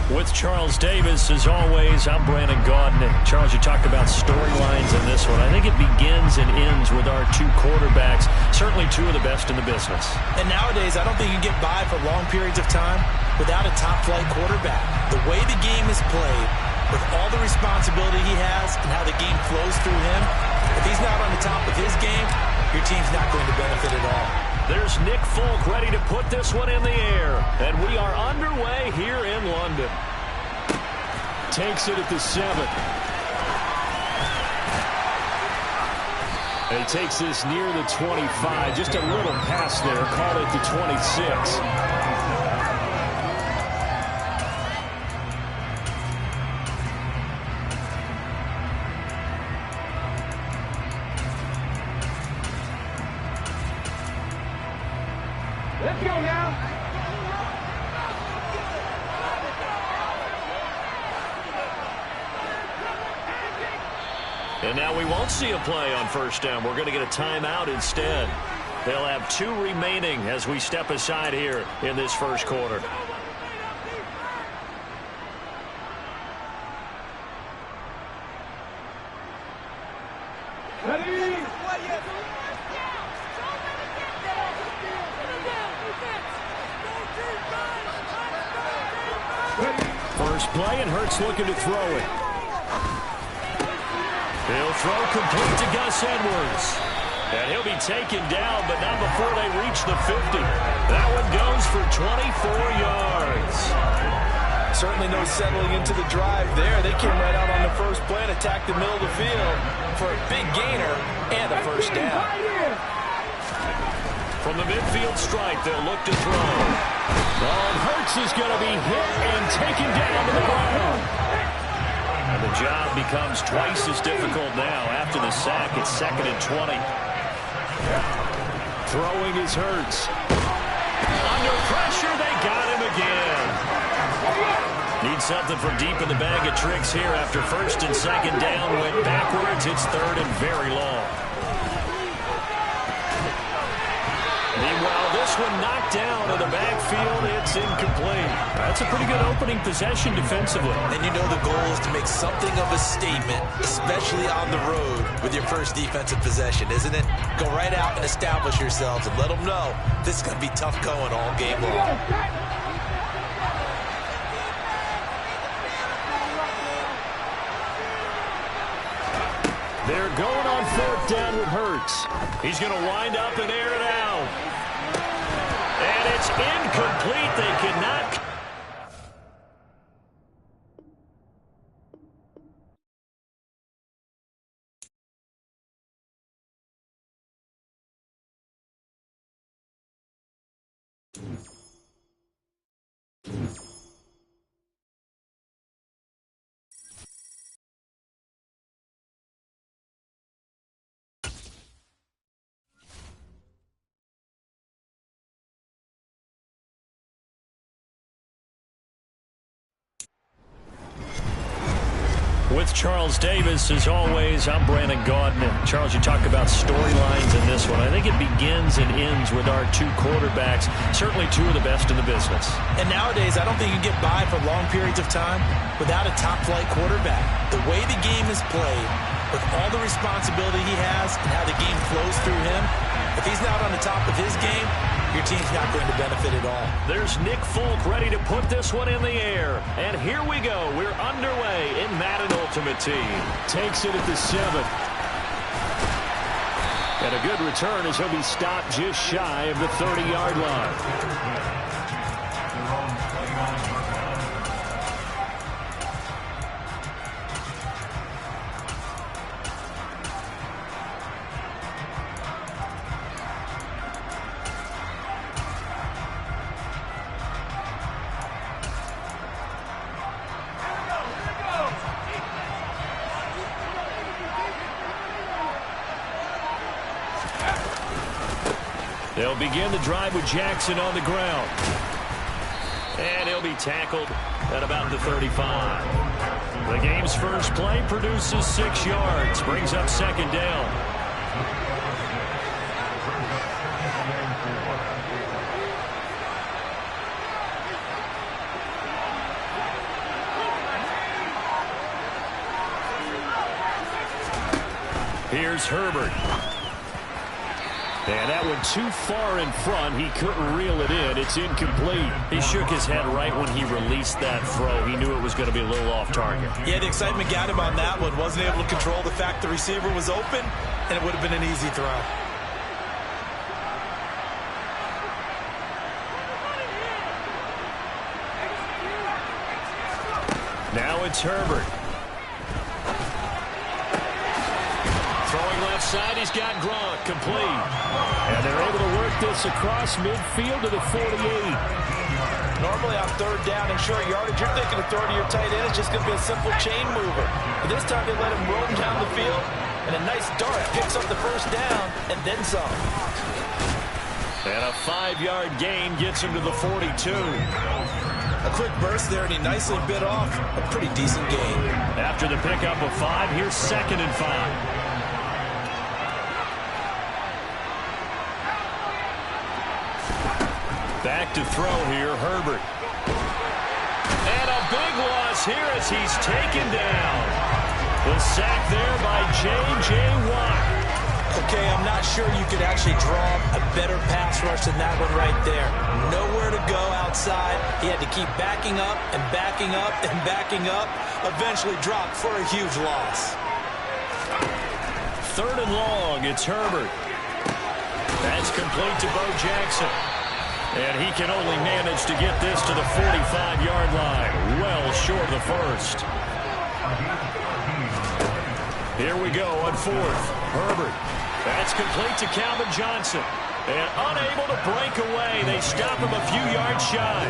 With Charles Davis, as always, I'm Brandon Gaudin. Charles, you talked about storylines in this one. I think it begins and ends with our two quarterbacks, certainly two of the best in the business. And nowadays, I don't think you can get by for long periods of time without a top-flight quarterback. The way the game is played, with all the responsibility he has and how the game flows through him, if he's not on the top of his game, your team's not going to benefit at all. There's Nick Folk ready to put this one in the air. And we are underway here in London. Takes it at the 7. He takes this near the 25. Just a little pass there. Called it the 26. Let's go now. And now we won't see a play on first down. We're going to get a timeout instead. They'll have 2 remaining as we step aside here in this first quarter. Ready? First play, and Hurts looking to throw it. He'll throw complete to Gus Edwards. And he'll be taken down, but not before they reach the 50. That one goes for 24 yards. Certainly no settling into the drive there. They came right out on the first play and attacked the middle of the field for a big gainer and a first down. From the midfield stripe, they'll look to throw. And Hurts is going to be hit and taken down to the ground. And the job becomes twice as difficult now. After the sack, it's 2nd and 20. Throwing is Hurts. Under pressure, they got him again. Need something from deep in the bag of tricks here after 1st and 2nd down. Went backwards. It's 3rd and very long. Meanwhile, this one knocked down in the backfield. It's incomplete. That's a pretty good opening possession defensively. And you know the goal is to make something of a statement, especially on the road with your first defensive possession, isn't it? Go right out and establish yourselves and let them know this is going to be tough going all game long. They're going on 4th down with Hurts. He's going to wind up and air it out. And it's incomplete. They cannot. With Charles Davis, as always, I'm Brandon Gaudin. Charles, you talked about storylines in this one. I think it begins and ends with our two quarterbacks, certainly two of the best in the business. And nowadays, I don't think you can get by for long periods of time without a top-flight quarterback. The way the game is played, with all the responsibility he has and how the game flows through him, if he's not on the top of his game, your team's not going to benefit at all. There's Nick Folk ready to put this one in the air. And here we go. We're underway in Madden Ultimate Team. Takes it at the 7. And a good return as he'll be stopped just shy of the 30-yard line. They'll begin the drive with Jackson on the ground. And he'll be tackled at about the 35. The game's first play produces 6 yards, brings up 2nd down. Here's Herbert. And that one too far in front. He couldn't reel it in. It's incomplete. He shook his head right when he released that throw. He knew it was going to be a little off target. Yeah, the excitement got him on that one. Wasn't able to control the fact the receiver was open, and it would have been an easy throw. Now it's Herbert. Throwing left side, he's got Gronk, complete. And they're able to work this across midfield to the 48. Normally on third down and short yardage, you're thinking of throwing to your tight end. It's just going to be a simple chain mover. But this time they let him roam down the field, and a nice dart picks up the first down and then some. And a 5-yard gain gets him to the 42. A quick burst there, and he nicely bit off a pretty decent gain. After the pickup of 5, here's 2nd and 5. Back to throw here, Herbert. And a big loss here as he's taken down. The sack there by J.J. Watt. Okay, I'm not sure you could actually draw a better pass rush than that one right there. Nowhere to go outside. He had to keep backing up and backing up and backing up. Eventually dropped for a huge loss. 3rd and long, it's Herbert. That's complete to Bo Jackson. And he can only manage to get this to the 45-yard line. Well short of the first. Here we go on 4th. Herbert. That's complete to Calvin Johnson. And unable to break away. They stop him a few yards shy.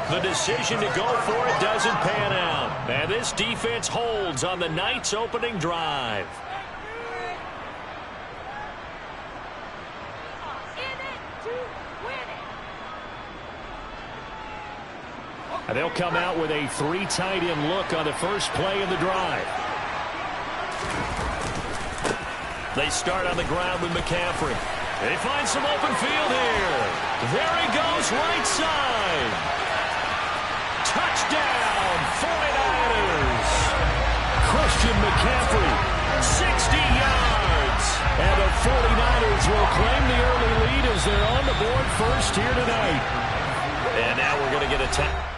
The decision to go for it doesn't pan out. And this defense holds on the night's opening drive. And they'll come out with a 3 tight end look on the first play of the drive. They start on the ground with McCaffrey. They find some open field here. There he goes, right side. Touchdown, 49ers. Christian McCaffrey, 60 yards. And the 49ers will claim the early lead as they're on the board first here tonight. And now we're going to get a tap.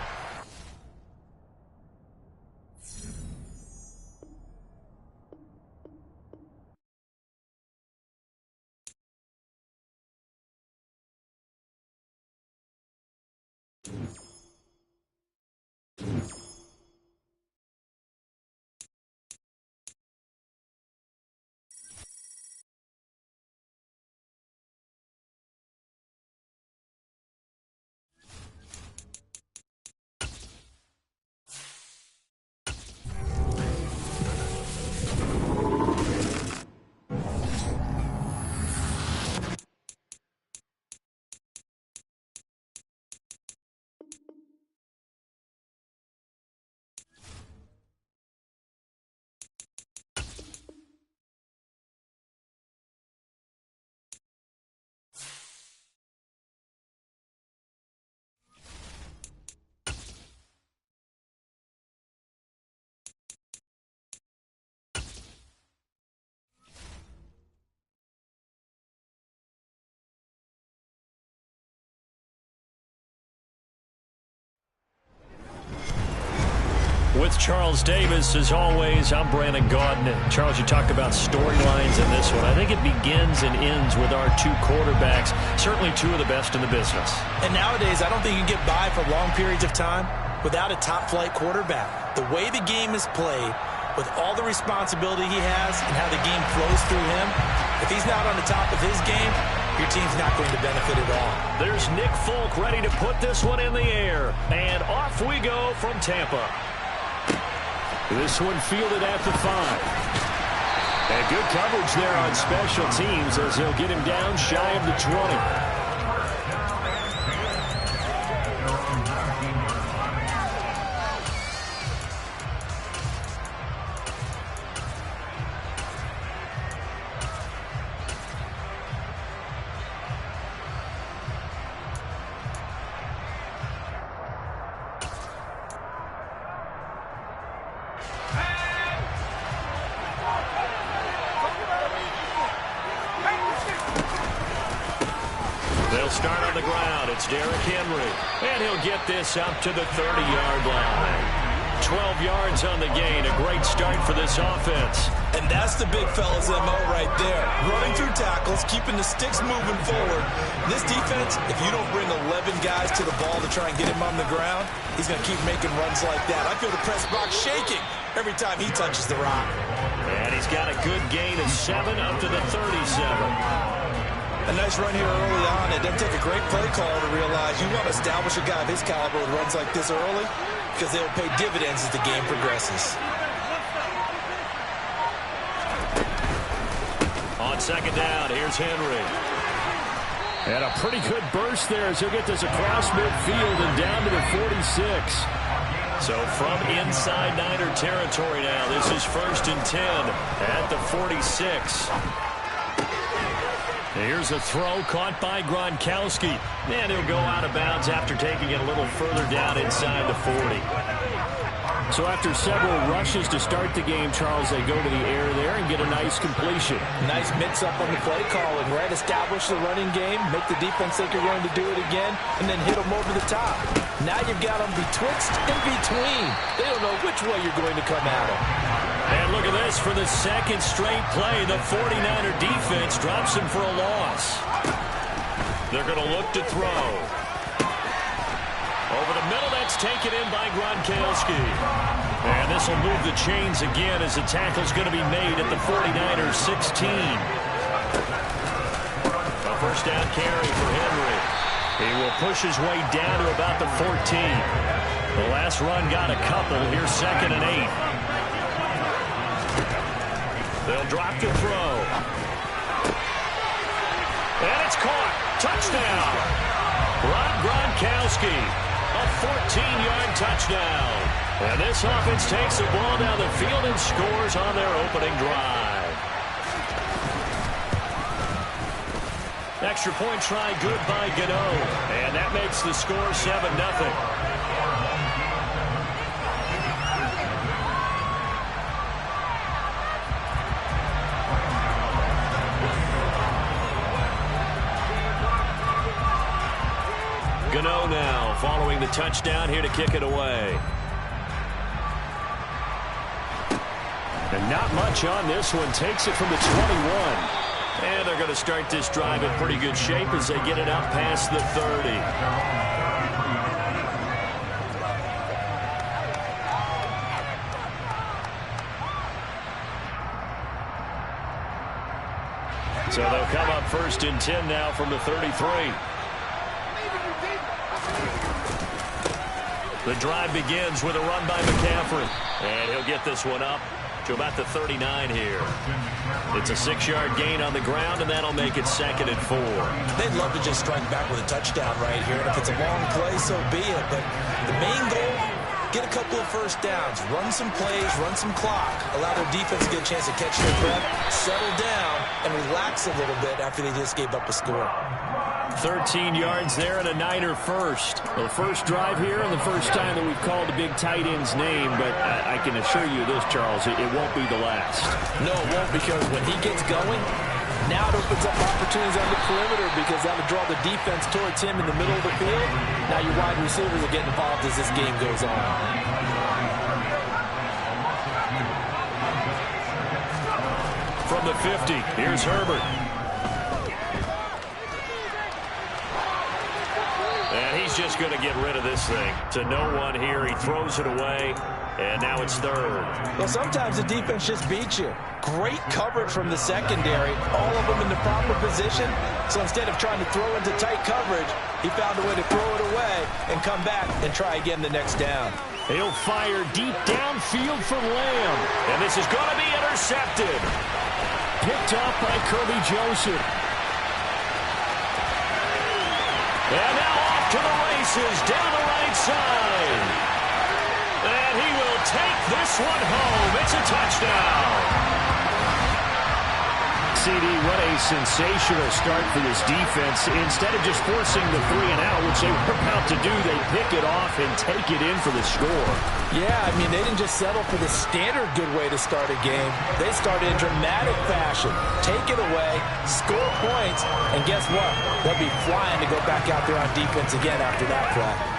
With Charles Davis, as always, I'm Brandon Gaudin. Charles, you talked about storylines in this one. I think it begins and ends with our 2 quarterbacks, certainly 2 of the best in the business. And nowadays, I don't think you can get by for long periods of time without a top-flight quarterback. The way the game is played, with all the responsibility he has and how the game flows through him, if he's not on the top of his game, your team's not going to benefit at all. There's Nick Folk ready to put this one in the air. And off we go from Tampa. This one fielded at the 5. And good coverage there on special teams as they'll get him down shy of the 20. start on the ground. It's Derrick Henry. And he'll get this up to the 30-yard line. 12 yards on the gain. A great start for this offense. And that's the big fella's MO right there. Running through tackles, keeping the sticks moving forward. This defense, if you don't bring 11 guys to the ball to try and get him on the ground, he's going to keep making runs like that. I feel the press box shaking every time he touches the rock. And he's got a good gain of 7 up to the 37. A nice run here early on. It doesn't take a great play caller to realize you want to establish a guy of his caliber with runs like this early, because they'll pay dividends as the game progresses. On second down, here's Henry. And a pretty good burst there as he'll get this across midfield and down to the 46. So from inside Niner territory now, this is 1st and 10 at the 46. Here's a throw caught by Gronkowski. And he'll go out of bounds after taking it a little further down inside the 40. So after several rushes to start the game, Charles, they go to the air there and get a nice completion. Nice mix-up on the play calling, right? Establish the running game, make the defense think you're going to do it again, and then hit them over the top. Now you've got them betwixt and between. They don't know which way you're going to come at them. And look at this. For the second straight play, the 49er defense drops him for a loss. They're going to look to throw. Over the middle, that's taken in by Gronkowski. And this will move the chains again as the tackle's going to be made at the 49ers 16. A first down carry for Henry. He will push his way down to about the 14. The last run got a couple. Here's 2nd and 8. They'll drop to throw. And it's caught. Touchdown. Rob Gronkowski. A 14-yard touchdown. And this offense takes the ball down the field and scores on their opening drive. Extra point try good by Gano. And that makes the score 7-0. Gano now following the touchdown here to kick it away. And not much on this one. Takes it from the 21. And they're going to start this drive in pretty good shape as they get it out past the 30. So they'll come up 1st and 10 now from the 33. The drive begins with a run by McCaffrey. And he'll get this one up to about the 39 here. It's a 6-yard gain on the ground, and that'll make it 2nd and 4. They'd love to just strike back with a touchdown right here. And if it's a long play, so be it. But the main goal, get a couple of first downs. Run some plays, run some clock. Allow their defense to get a chance to catch their breath, settle down, and relax a little bit after they just gave up a score. 13 yards there and a Niner first. Well, the first drive here and the first time that we've called the big tight end's name, but I can assure you this, Charles, it won't be the last. No, it won't, because when he gets going, now it opens up opportunities on the perimeter because that would draw the defense towards him in the middle of the field. Now your wide receivers will get involved as this game goes on. From the 50, here's Herbert. And he's just going to get rid of this thing to no one here. He throws it away, and now it's 3rd. Well, sometimes the defense just beats you. Great coverage from the secondary, all of them in the proper position. So instead of trying to throw into tight coverage, he found a way to throw it away and come back and try again the next down. He'll fire deep downfield for Lamb. And this is going to be intercepted. Picked off by Kirby Joseph. And now off to the races down the right side. And he will take this one home. It's a touchdown. CD, what a sensational start for this defense. Instead of just forcing the 3-and-out, which they were about to do, they pick it off and take it in for the score. Yeah, I mean, they didn't just settle for the standard good way to start a game. They started in dramatic fashion. Take it away, score points, and guess what? They'll be flying to go back out there on defense again after that play.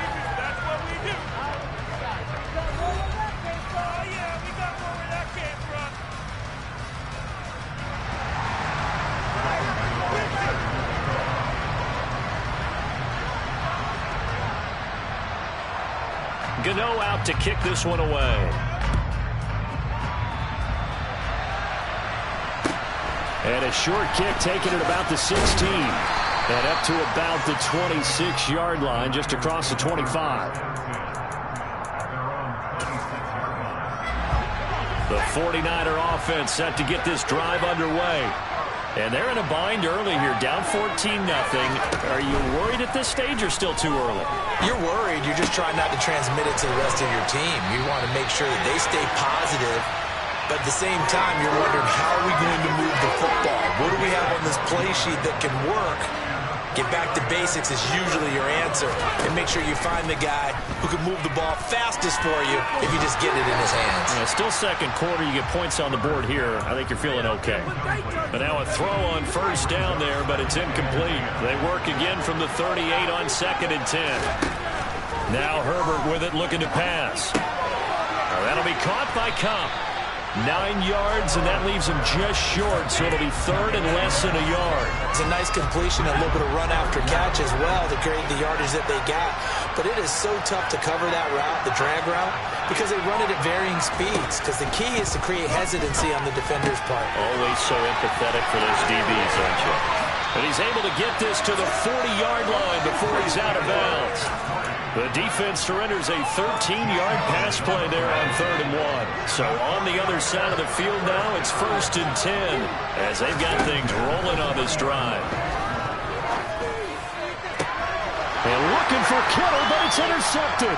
Gano out to kick this one away. And a short kick taken at about the 16. And up to about the 26-yard line, just across the 25. The 49er offense set to get this drive underway. And they're in a bind early here, down 14-0. Are you worried at this stage or still too early? You're worried. You're just trying not to transmit it to the rest of your team. You want to make sure that they stay positive. But at the same time, you're wondering, how are we going to move the football? What do we have on this play sheet that can work? Get back to basics is usually your answer. And make sure you find the guy who can move the ball fastest for you if you just get it in his hands. Yeah, still second quarter. You get points on the board here. I think you're feeling okay. But now a throw on first down there, but it's incomplete. They work again from the 38 on 2nd and 10. Now Herbert with it, looking to pass. That'll be caught by Cobb. 9 yards, and that leaves him just short, so it'll be 3rd and less than a yard. It's a nice completion, a little bit of run after catch as well to create the yardage that they got. But it is so tough to cover that route, the drag route, because they run it at varying speeds, because the key is to create hesitancy on the defender's part. Always so empathetic for those DBs, aren't you? But he's able to get this to the 40-yard line before he's out of bounds. The defense surrenders a 13-yard pass play there on 3rd and 1. So on the other side of the field now, it's 1st and 10 as they've got things rolling on this drive. And looking for Kittle, but it's intercepted.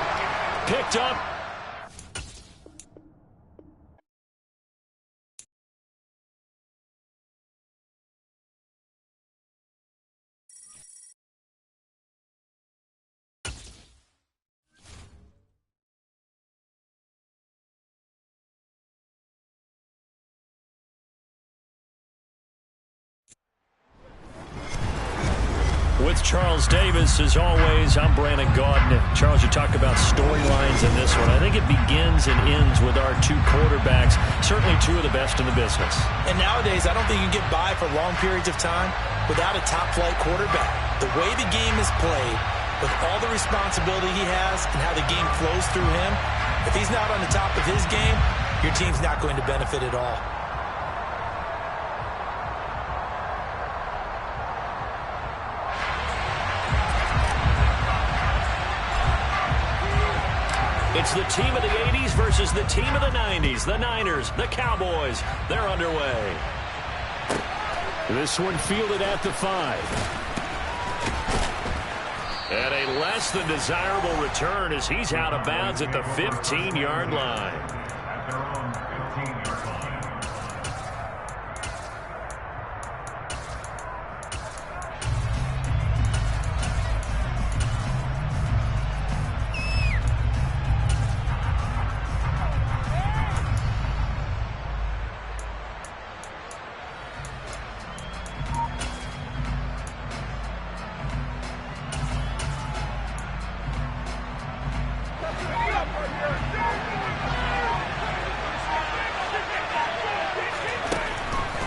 Picked up. With Charles Davis, as always, I'm Brandon Gaudin. Charles, you talk about storylines in this one. I think it begins and ends with our two quarterbacks, certainly two of the best in the business. And nowadays, I don't think you can get by for long periods of time without a top-flight quarterback. The way the game is played, with all the responsibility he has and how the game flows through him, if he's not on the top of his game, your team's not going to benefit at all. It's the team of the 80s versus the team of the 90s. The Niners, the Cowboys, they're underway. This one fielded at the 5. And a less than desirable return as he's out of bounds at the 15-yard line.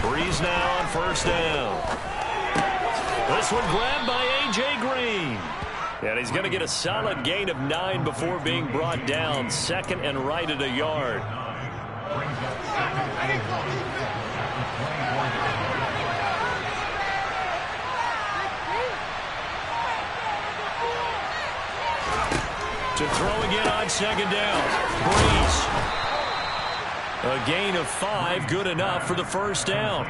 Breeze now on first down. This one grabbed by A.J. Green. And he's going to get a solid gain of 9 before being brought down. 2nd and right at a yard. To throw again on 2nd down. Breeze. A gain of 5, good enough for the first down.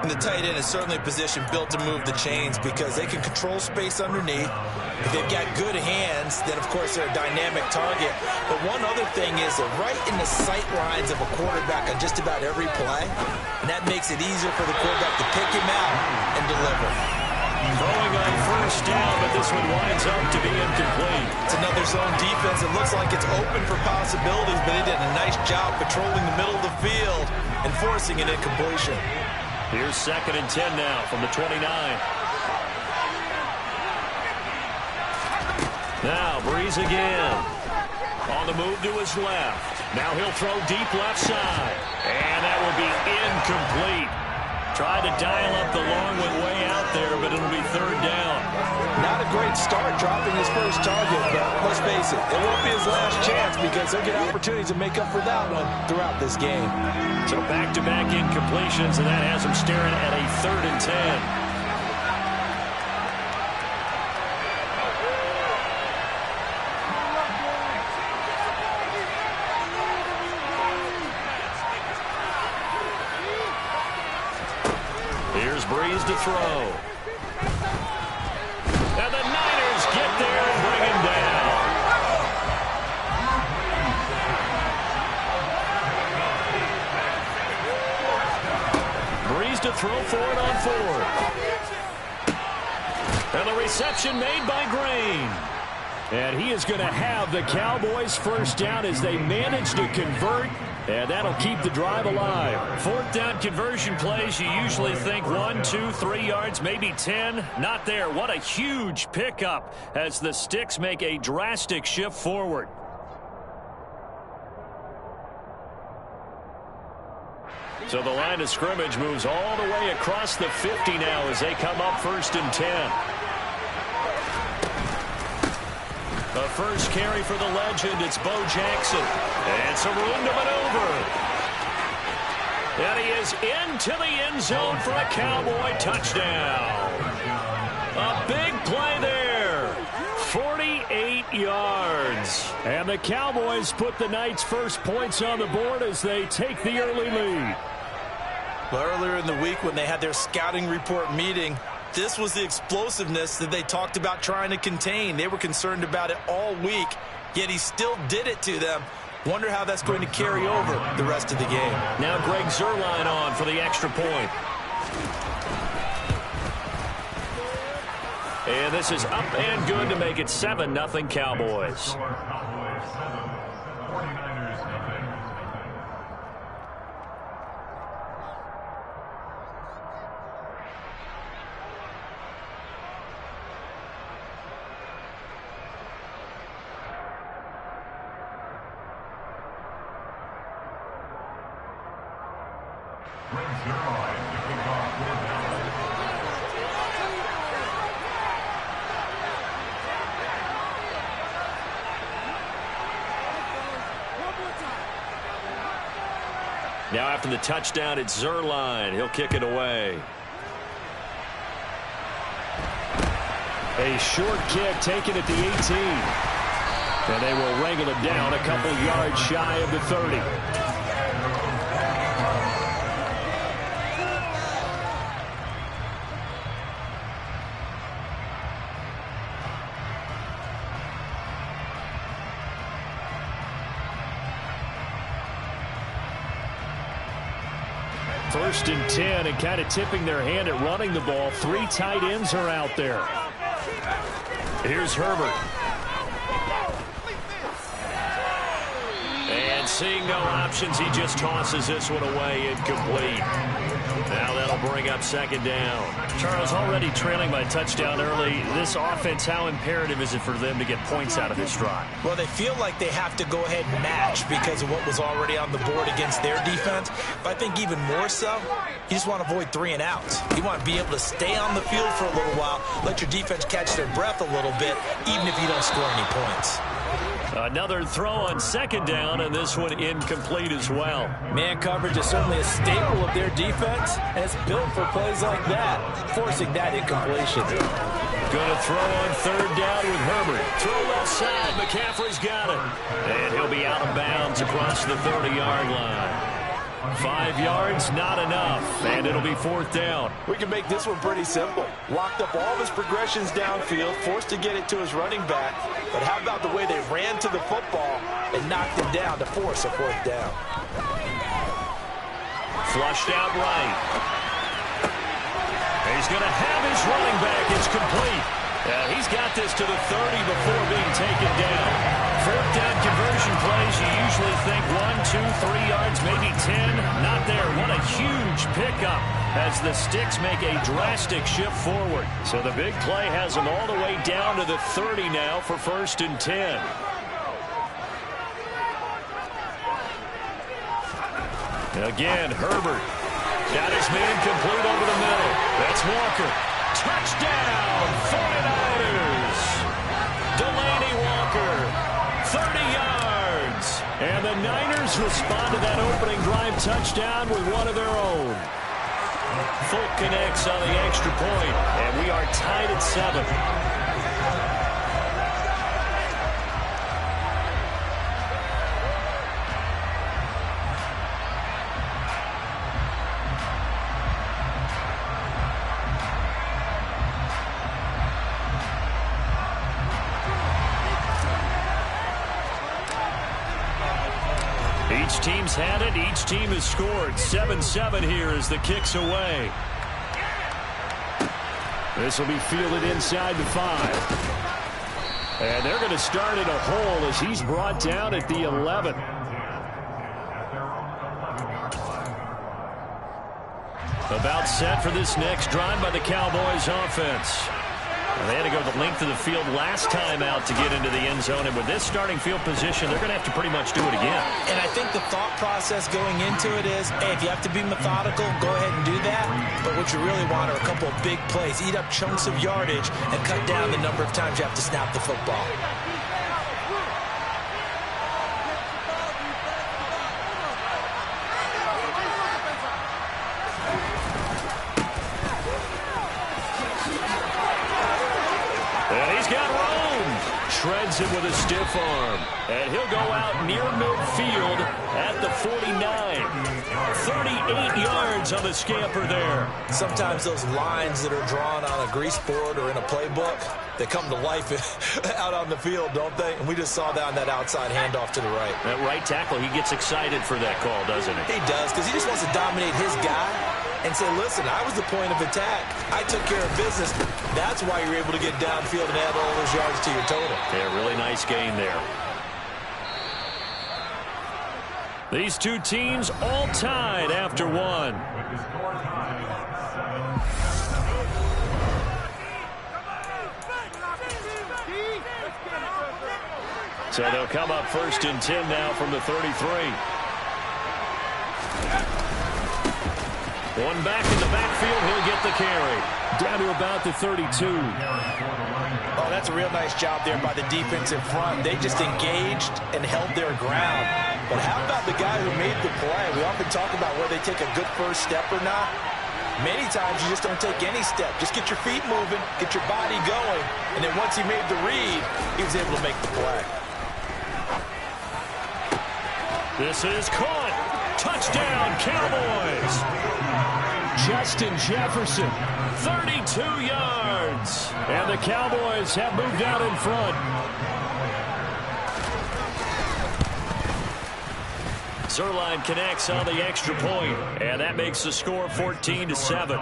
And the tight end is certainly a position built to move the chains because they can control space underneath. If they've got good hands, then, of course, they're a dynamic target. But one other thing is they're right in the sight lines of a quarterback on just about every play, and that makes it easier for the quarterback to pick him out and deliver. Throwing on first down, but this one winds up to be incomplete. It's another zone defense. It looks like it's open for possibilities, but they did a nice job patrolling the middle of the field and forcing an incompletion. Here's 2nd and 10 now from the 29. Now Breeze again. On the move to his left. Now he'll throw deep left side. And that will be incomplete. Tried to dial up the long one way out there, but it'll be 3rd down. Not a great start dropping his first target, but let's face it, it won't be his last chance because he'll get opportunities to make up for that one throughout this game. So back-to-back incompletions, and that has him staring at a 3rd and 10. Here's Breeze to throw. And the Niners get there and bring him down. Breeze to throw for it on 4th. And the reception made by Green. And he is going to have the Cowboys' first down as they manage to convert. And that'll keep the drive alive. 4th down conversion plays, you usually think 1, 2, 3 yards, maybe 10. Not there. What a huge pickup as the Sticks make a drastic shift forward. So the line of scrimmage moves all the way across the 50 now as they come up 1st and 10. The first carry for the legend, it's Bo Jackson. And some room to maneuver. And he is into the end zone for a Cowboy touchdown. A big play there. 48 yards. And the Cowboys put the Knights' first points on the board as they take the early lead. Well, earlier in the week when they had their scouting report meeting, this was the explosiveness that they talked about trying to contain. They were concerned about it all week, yet he still did it to them. Wonder how that's going to carry over the rest of the game. Now Greg Zuerlein on for the extra point. And this is up and good to make it 7-0 Cowboys. Now after the touchdown, it's Zuerlein. He'll kick it away. A short kick taken at the 18. And they will wrangle it down a couple yards shy of the 30. First and 10, and kind of tipping their hand at running the ball. 3 tight ends are out there. Here's Herbert. And seeing no options, he just tosses this one away, incomplete. Now that'll bring up 2nd down. Charles, already trailing by touchdown early. This offense, how imperative is it for them to get points out of this drive? Well, they feel like they have to go ahead and match because of what was already on the board against their defense. But I think even more so, you just want to avoid 3 and outs. You want to be able to stay on the field for a little while, let your defense catch their breath a little bit, even if you don't score any points. Another throw on 2nd down, and this one incomplete as well. Man coverage is certainly a staple of their defense, and it's built for plays like that, forcing that incompletion. Going to throw on 3rd down with Herbert. Throw left side. McCaffrey's got it. And he'll be out of bounds yards across the 30-yard line. 5 yards, not enough, and it'll be 4th down. We can make this one pretty simple. Locked up all of his progressions downfield, forced to get it to his running back. But how about the way they ran to the football and knocked him down to force a 4th down? Flushed out right. He's going to have his running back. It's complete. He's got this to the 30 before being taken down. 4th down conversion plays, you usually think 1, 2, 3 yards, maybe 10. Not there. What a huge pickup as the sticks make a drastic shift forward. So the big play has him all the way down to the 30 now for 1st and 10. Again, Herbert. Got his man complete over the middle. That's Walker. Touchdown, 49ers. Delaney Walker, 30 yards. And the Niners respond to that opening drive touchdown with one of their own. Folk connects on the extra point, and we are tied at 7. Each team's had it. Each team has scored. 7-7 here as the kick's away. This will be fielded inside the 5. And they're going to start in a hole as he's brought down at the 11. About set for this next drive by the Cowboys offense. And they had to go the length of the field last time out to get into the end zone. And with this starting field position, they're going to have to pretty much do it again. And I think the thought process going into it is, hey, if you have to be methodical, go ahead and do that. But what you really want are a couple of big plays. Eat up chunks of yardage and cut down the number of times you have to snap the football. Shreds it with a stiff arm. And he'll go out near midfield at the 49. 38 yards on the scamper there. Sometimes those lines that are drawn on a grease board or in a playbook, they come to life out on the field, don't they? And we just saw that on that outside handoff to the right. That right tackle, he gets excited for that call, doesn't he? He does, because he just wants to dominate his guy and say, listen, I was the point of attack. I took care of business. That's why you're able to get downfield and add all those yards to your total. Yeah, really nice gain there. These two teams all tied after one. So they'll come up 1st and 10 now from the 33. One back in the backfield, he'll get the carry. Down to about the 32. Oh, that's a real nice job there by the defense in front. They just engaged and held their ground. But how about the guy who made the play? We often talk about whether they take a good first step or not. Many times you just don't take any step. Just get your feet moving, get your body going. And then once he made the read, he was able to make the play. This is caught. Touchdown, Cowboys. Justin Jefferson, 32 yards. And the Cowboys have moved out in front. Zerline connects on the extra point, and that makes the score 14-7.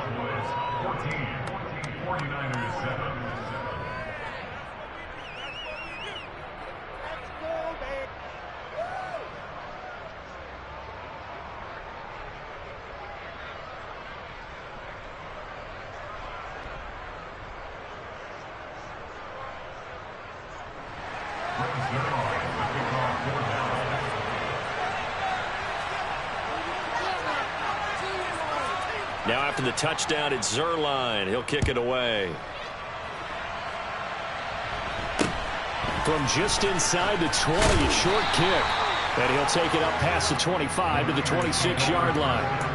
Now after the touchdown, it's Zerline. He'll kick it away. From just inside the 20, a short kick. And he'll take it up past the 25 to the 26-yard line.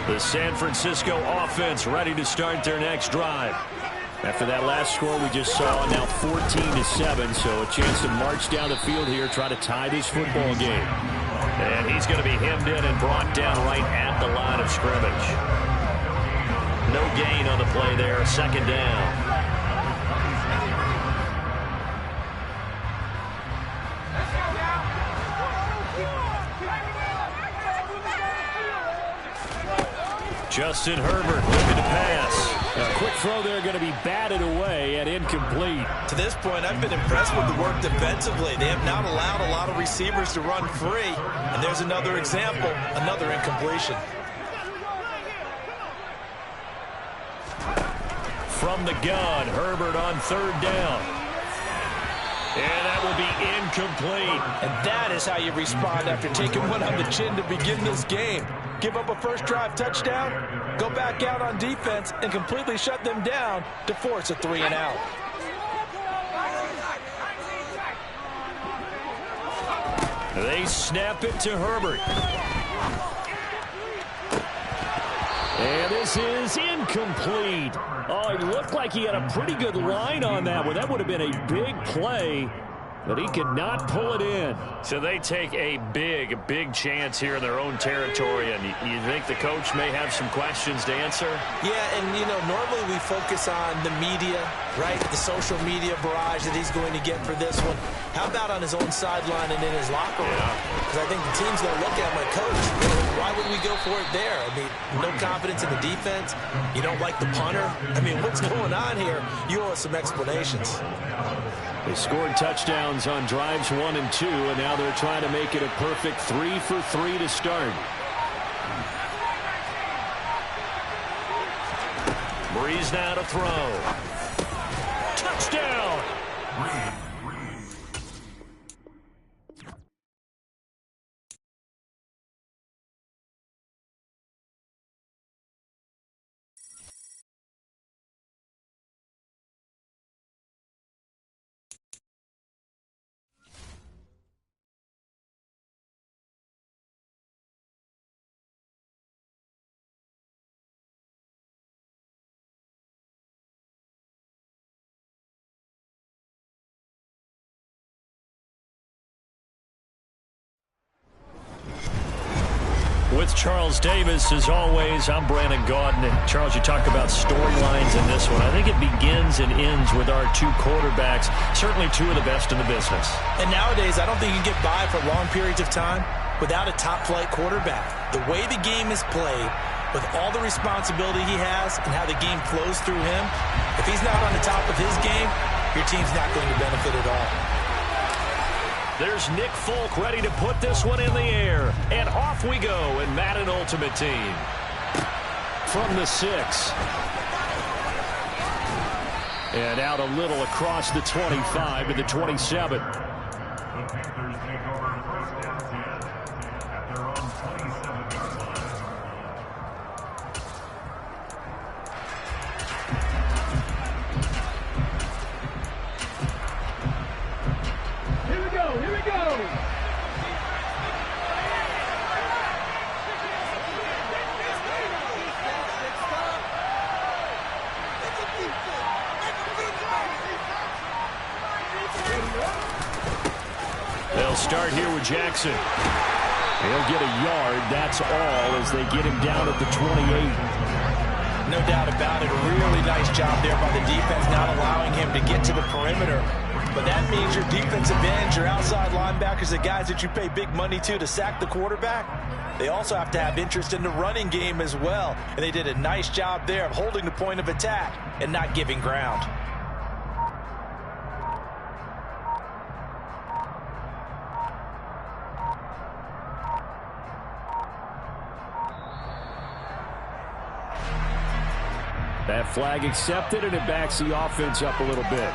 The San Francisco offense ready to start their next drive. After that last score we just saw, now 14-7, so a chance to march down the field here, try to tie this football game. And he's going to be hemmed in and brought down right at the line of scrimmage. No gain on the play there, second down. Justin Herbert looking to pass. A quick throw there going to be batted away and incomplete. To this point, I've been impressed with the work defensively. They have not allowed a lot of receivers to run free. And there's another example, another incompletion. From the gun, Herbert on third down. And that will be incomplete. And that is how you respond after taking one on the chin to begin this game. Give up a first drive touchdown, go back out on defense, and completely shut them down to force a 3-and-out. They snap it to Herbert. And this is incomplete. Oh, it looked like he had a pretty good line on that one. That would have been a big play, but he could not pull it in. So they take a big chance here in their own territory, and you think the coach may have some questions to answer? Yeah, and, normally we focus on the media, right? The social media barrage that he's going to get for this one. How about on his own sideline and in his locker room? Because I think the team's going to look at my coach. Why would we go for it there? I mean, no confidence in the defense. You don't like the punter. I mean, what's going on here? You owe us some explanations. They scored touchdowns on drives 1 and 2, and now they're trying to make it a perfect 3 for 3 to start. Breeze now to throw. Touchdown! With Charles Davis, as always, I'm Brandon Gaudin. And Charles, you talk about storylines in this one. I think it begins and ends with our two quarterbacks, certainly two of the best in the business. And nowadays, I don't think you can get by for long periods of time without a top-flight quarterback. The way the game is played, with all the responsibility he has and how the game flows through him, if he's not on the top of his game, your team's not going to benefit at all. There's Nick Folk ready to put this one in the air. And off we go in Madden Ultimate Team. From the 6. And out a little across the 25 to the 27. Start here with Jackson. He'll get a yard, that's all, as they get him down at the 28. No doubt about it. A really nice job there by the defense, not allowing him to get to the perimeter. But that means your defensive ends, your outside linebackers, the guys that you pay big money to sack the quarterback, they also have to have interest in the running game as well. And they did a nice job there of holding the point of attack and not giving ground. That flag accepted, and it backs the offense up a little bit.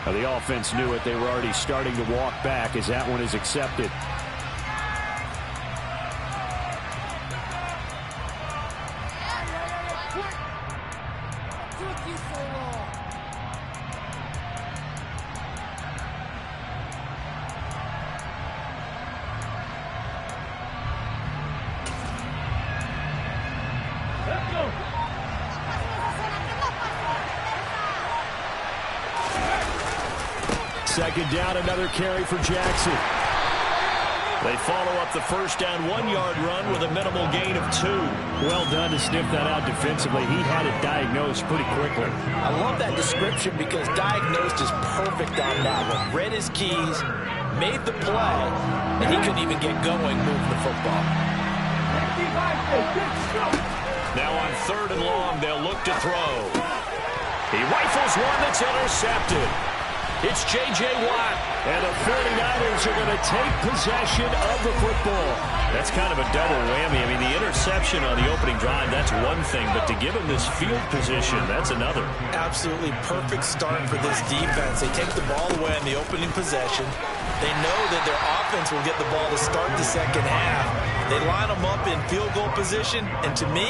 Now, the offense knew it. They were already starting to walk back as that one is accepted. Second down, another carry for Jackson. They follow up the first down 1-yard run with a minimal gain of 2. Well done to sniff that out defensively. He had it diagnosed pretty quickly. I love that description because diagnosed is perfect on that one. Read his keys, made the play, and he couldn't even get going moving the football. Now on 3rd and long, they'll look to throw. He rifles one that's intercepted. It's J.J. Watt, and the 49ers are going to take possession of the football. That's kind of a double whammy. I mean, the interception on the opening drive, that's one thing, but to give him this field position, that's another. Absolutely perfect start for this defense. They take the ball away on the opening possession. They know that their offense will get the ball to start the second half. They line them up in field goal position, and to me,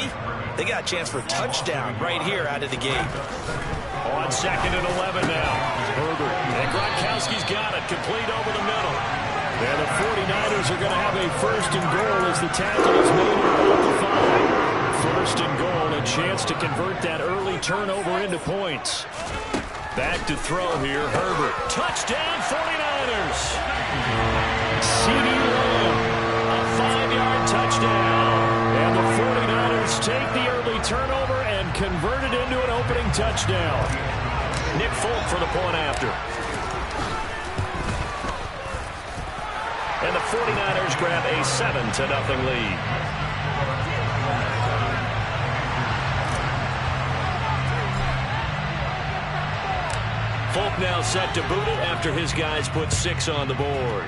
they got a chance for a touchdown right here out of the gate. On 2nd and 11 now. Herbert. And Gronkowski's got it. Complete over the middle. And the 49ers are going to have a 1st and goal as the tackle is made about the 5. 1st and goal, a chance to convert that early turnover into points. Back to throw here. Herbert. Touchdown 49ers. CeeDee Lamb. A 5-yard touchdown. And the 49ers take the early turnover and convert it into an opening touchdown. Nick Folk for the point after. And the 49ers grab a 7-0 lead. Folk now set to boot it after his guys put 6 on the board.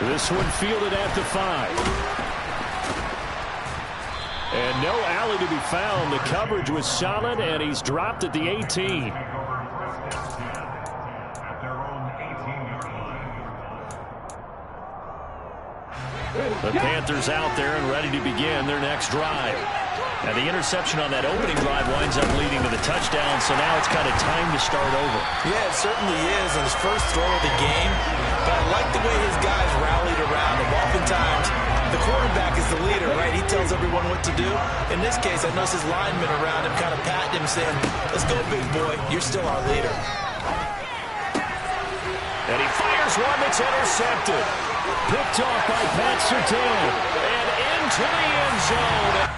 This one fielded at the 5. And no alley to be found. The coverage was solid, and he's dropped at the 18. The Panthers out there and ready to begin their next drive. Now, the interception on that opening drive winds up leading to the touchdown, so now it's kind of time to start over. Yeah, it certainly is, and his first throw of the game. But I like the way his guys rallied around him. Oftentimes, the quarterback is the leader, right? He tells everyone what to do. In this case, I noticed his linemen around him kind of patting him, saying, "Let's go, big boy. You're still our leader." And he fires one that's intercepted. Picked off by Pat Surtain. And into the end zone.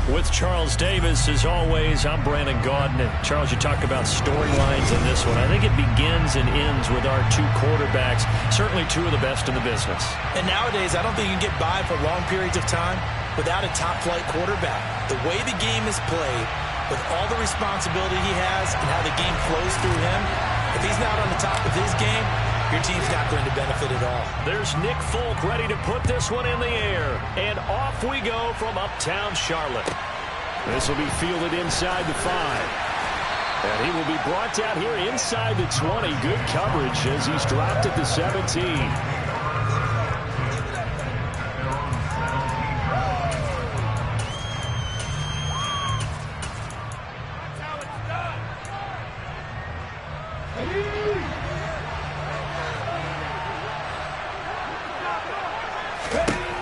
With Charles Davis, as always, I'm Brandon Gaudin. Charles, you talk about storylines in this one. I think it begins and ends with our 2 quarterbacks, certainly 2 of the best in the business. And nowadays, I don't think you can get by for long periods of time without a top-flight quarterback. The way the game is played, with all the responsibility he has and how the game flows through him, if he's not on the top of his game, your team's not going to benefit at all. There's Nick Folk ready to put this one in the air. And off we go from uptown Charlotte. This will be fielded inside the 5. And he will be brought down here inside the 20. Good coverage as he's dropped at the 17.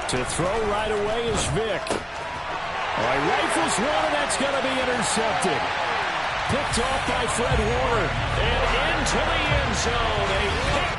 To throw right away is Vick. All right, rifles one, and that's going to be intercepted. Picked off by Fred Warner. And into the end zone. A pick.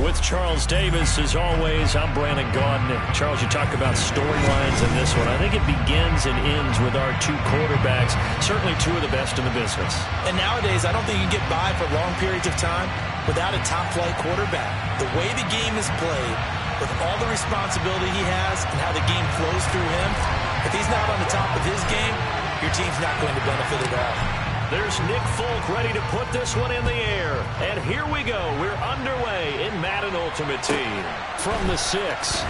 With Charles Davis, as always, I'm Brandon Gaudin. Charles, you talk about storylines in this one. I think it begins and ends with our two quarterbacks, certainly two of the best in the business. And nowadays, I don't think you can get by for long periods of time without a top-flight quarterback. The way the game is played, with all the responsibility he has and how the game flows through him, if he's not on the top of his game, your team's not going to benefit at all. There's Nick Folk ready to put this one in the air. And here we go. We're underway in Madden Ultimate Team. From the 6.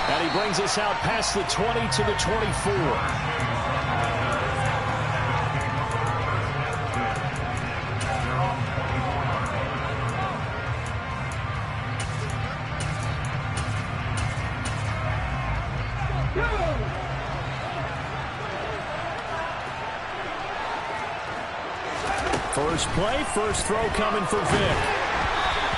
And he brings us out past the 20 to the 24. First play, first throw coming for Vic.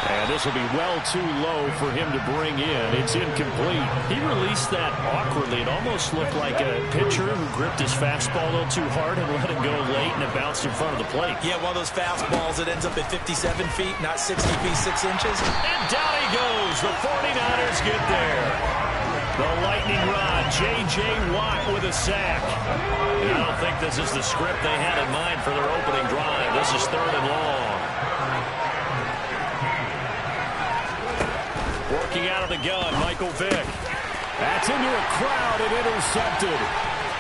And this will be well too low for him to bring in. It's incomplete. He released that awkwardly. It almost looked like a pitcher who gripped his fastball a little too hard and let it go late, and it bounced in front of the plate. Yeah, one of those fastballs that ends up at 57 feet, not 60 feet, 6 inches. And down he goes. The 49ers get there. The lightning rod, J.J. Watt with a sack. And I don't think this is the script they had in mind for their opening drive. This is 3rd and long. Working out of the gun, Michael Vick. That's into a crowd and intercepted.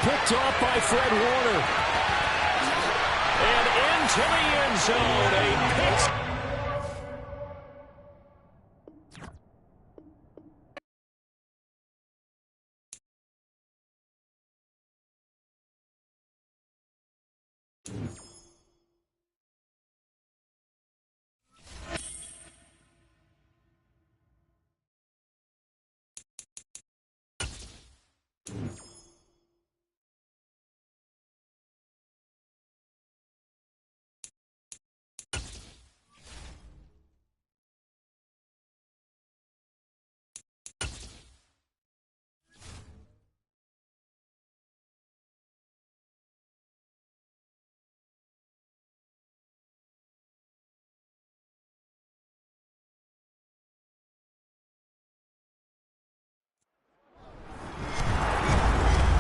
Picked off by Fred Warner. And into the end zone. A pick.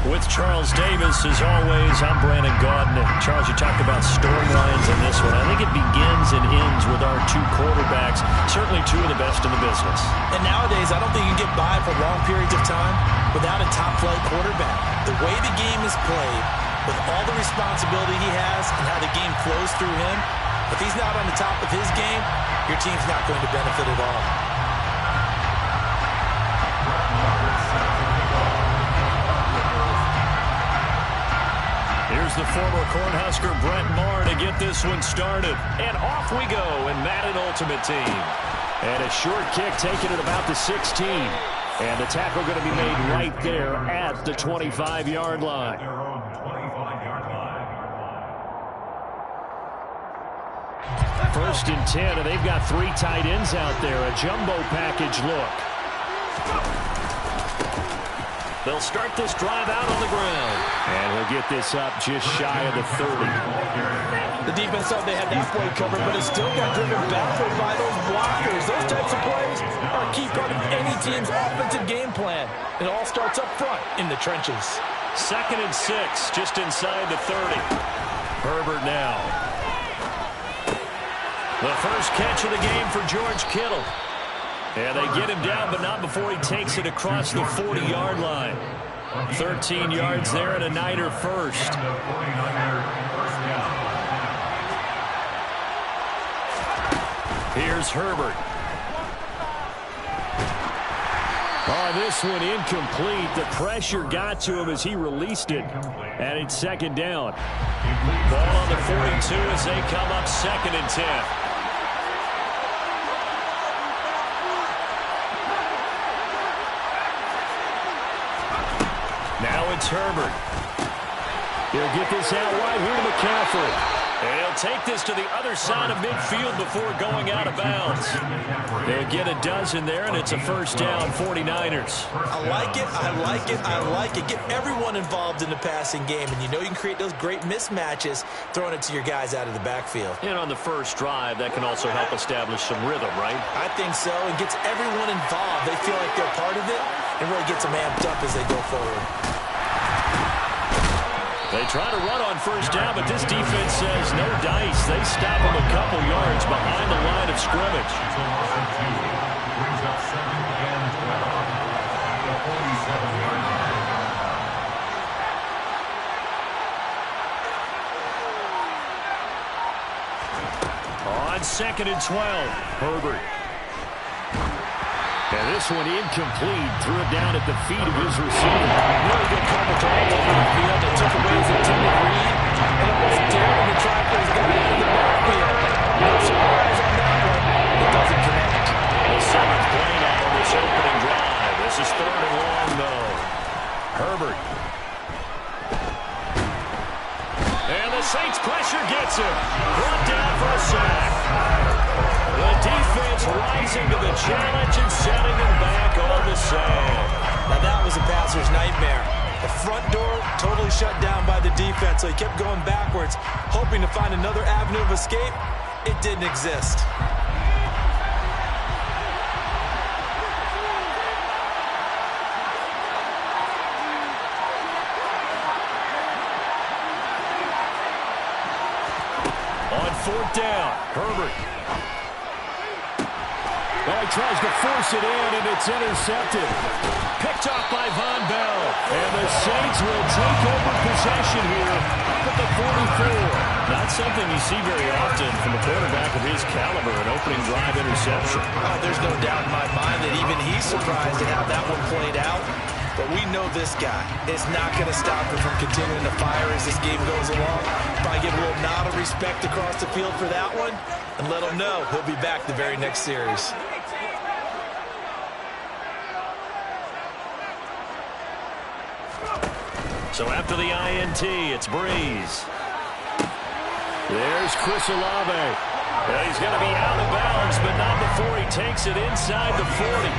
With Charles Davis, as always, I'm Brandon Gaudin. Charles, you talk about storylines in this one. I think it begins and ends with our two quarterbacks, certainly two of the best in the business. And nowadays, I don't think you can get by for long periods of time without a top-flight quarterback. The way the game is played, with all the responsibility he has and how the game flows through him, if he's not on the top of his game, your team's not going to benefit at all. Here's the former Cornhusker Brent Maher to get this one started. And off we go in Madden Ultimate Team. And a short kick taken at about the 16. And the tackle going to be made right there at the 25-yard line. First and 10, and they've got 3 tight ends out there. A jumbo package look. They'll start this drive out on the ground. And he'll get this up just shy of the 30. The defense thought they had that play covered, but it still got driven backward by those blockers. Those types of plays are a key part of any team's offensive game plan. It all starts up front in the trenches. 2nd and 6, just inside the 30. Herbert now. The first catch of the game for George Kittle. And they get him down, but not before he takes it across the 40-yard line. 13 yards there and a Niner first. Here's Herbert. Oh, this one incomplete. The pressure got to him as he released it. And it's 2nd down. Ball on the 42 as they come up 2nd and 10. Now it's Herbert. He'll get this out wide here to McCaffrey. And he'll take this to the other side of midfield before going out of bounds. They'll get a dozen there, and it's a first down, 49ers. I like it, I like it, I like it. Get everyone involved in the passing game, and you know you can create those great mismatches throwing it to your guys out of the backfield. And on the first drive, that can also help establish some rhythm, right? I think so. It gets everyone involved. They feel like they're part of it, and really gets them amped up as they go forward. They try to run on first down, but this defense says no dice. They stop him a couple yards behind the line of scrimmage. On 2nd and 12, Herbert. And this one incomplete. Threw it down at the feet of his receiver. Really good coverage all the way down the field. They took away his intended read and almost dared him to try to put his guy out of the backfield. No surprise on that one. It doesn't connect. The 7th play now on this opening drive. This is 3rd and long, though. Herbert. And the Saints pressure gets him. Brought down for a sack. The defense rising to the challenge and setting him back on the sand. Now that was a passer's nightmare. The front door totally shut down by the defense, so he kept going backwards, hoping to find another avenue of escape. It didn't exist. On 4th down, Herbert. Well, he tries to force it in, and it's intercepted. Picked off by Von Bell. And the Saints will take over possession here up at the 44. Not something you see very often from a quarterback of his caliber, an opening drive interception. Oh, there's no doubt in my mind that even he's surprised at how that one played out. But we know this guy is not going to stop him from continuing to fire as this game goes along. Probably give a little nod of respect across the field for that one and let him know he'll be back the very next series. So after the INT, it's Breeze. There's Chris Olave. And he's going to be out of bounds, but not before he takes it inside the 40.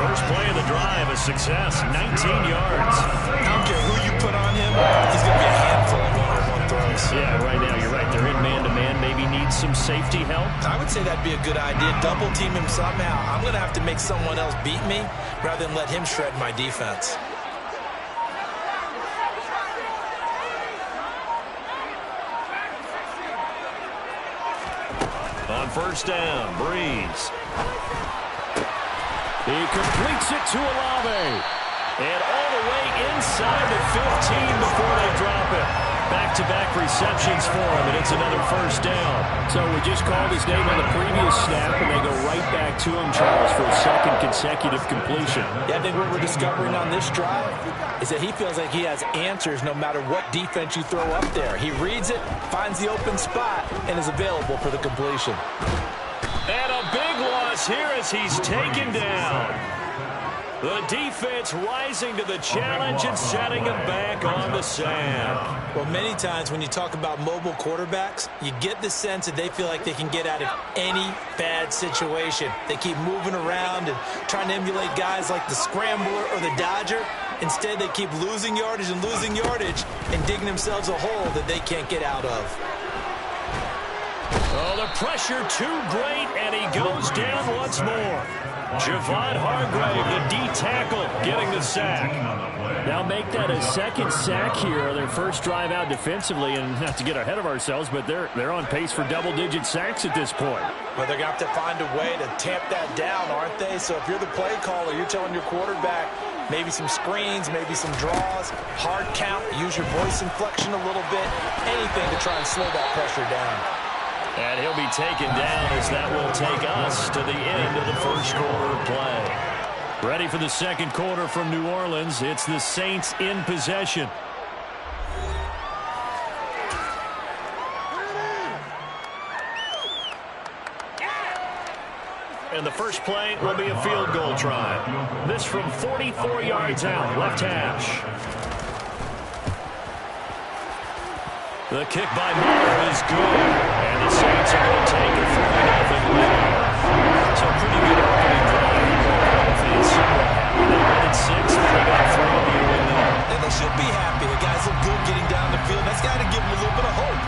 First play of the drive, a success, 19 yards. I don't care who you put on him, he's going to be a handful of one-on-one throws. Yeah, right now, you're right. They're in man-to-man, maybe needs some safety help. I would say that'd be a good idea. Double team him somehow. I'm going to have to make someone else beat me rather than let him shred my defense. On first down, Breeze. He completes it to Olave. And all the way inside the 15 before they drop it. Back-to-back receptions for him, and it's another first down. So we just called his name on the previous snap, and they go right back to him, Charles, for a second consecutive completion. Yeah, I think what we're discovering on this drive is that he feels like he has answers no matter what defense you throw up there. He reads it, finds the open spot, and is available for the completion. And a big loss here as he's taken down. The defense rising to the challenge and setting him back on the sand. Well, many times when you talk about mobile quarterbacks, you get the sense that they feel like they can get out of any bad situation. They keep moving around and trying to emulate guys like the Scrambler or the Dodger. Instead, they keep losing yardage and digging themselves a hole that they can't get out of. Oh, the pressure too great, and he goes down once more. Javon Hargrave, the D-tackle, getting the sack. Now make that a second sack here on their first drive out defensively, and not to get ahead of ourselves, but they're on pace for double-digit sacks at this point. Well, they're going to have to find a way to tamp that down, aren't they? So if you're the play caller, you're telling your quarterback maybe some screens, maybe some draws, hard count, use your voice inflection a little bit, anything to try and slow that pressure down. And he'll be taken down as that will take us to the end of the first quarter of play. Ready for the second quarter from New Orleans. It's the Saints in possession. And the first play will be a field goal try. This from 44 yards out, left hash. The kick by Miller is good, and the Saints are going to take a 3-0 lead. So pretty good opening drive. Fans somewhat happy. They won at 6, they got 3 on the early lead. And they should be happy. The guys look good getting down the field. That's got to give them a little bit of hope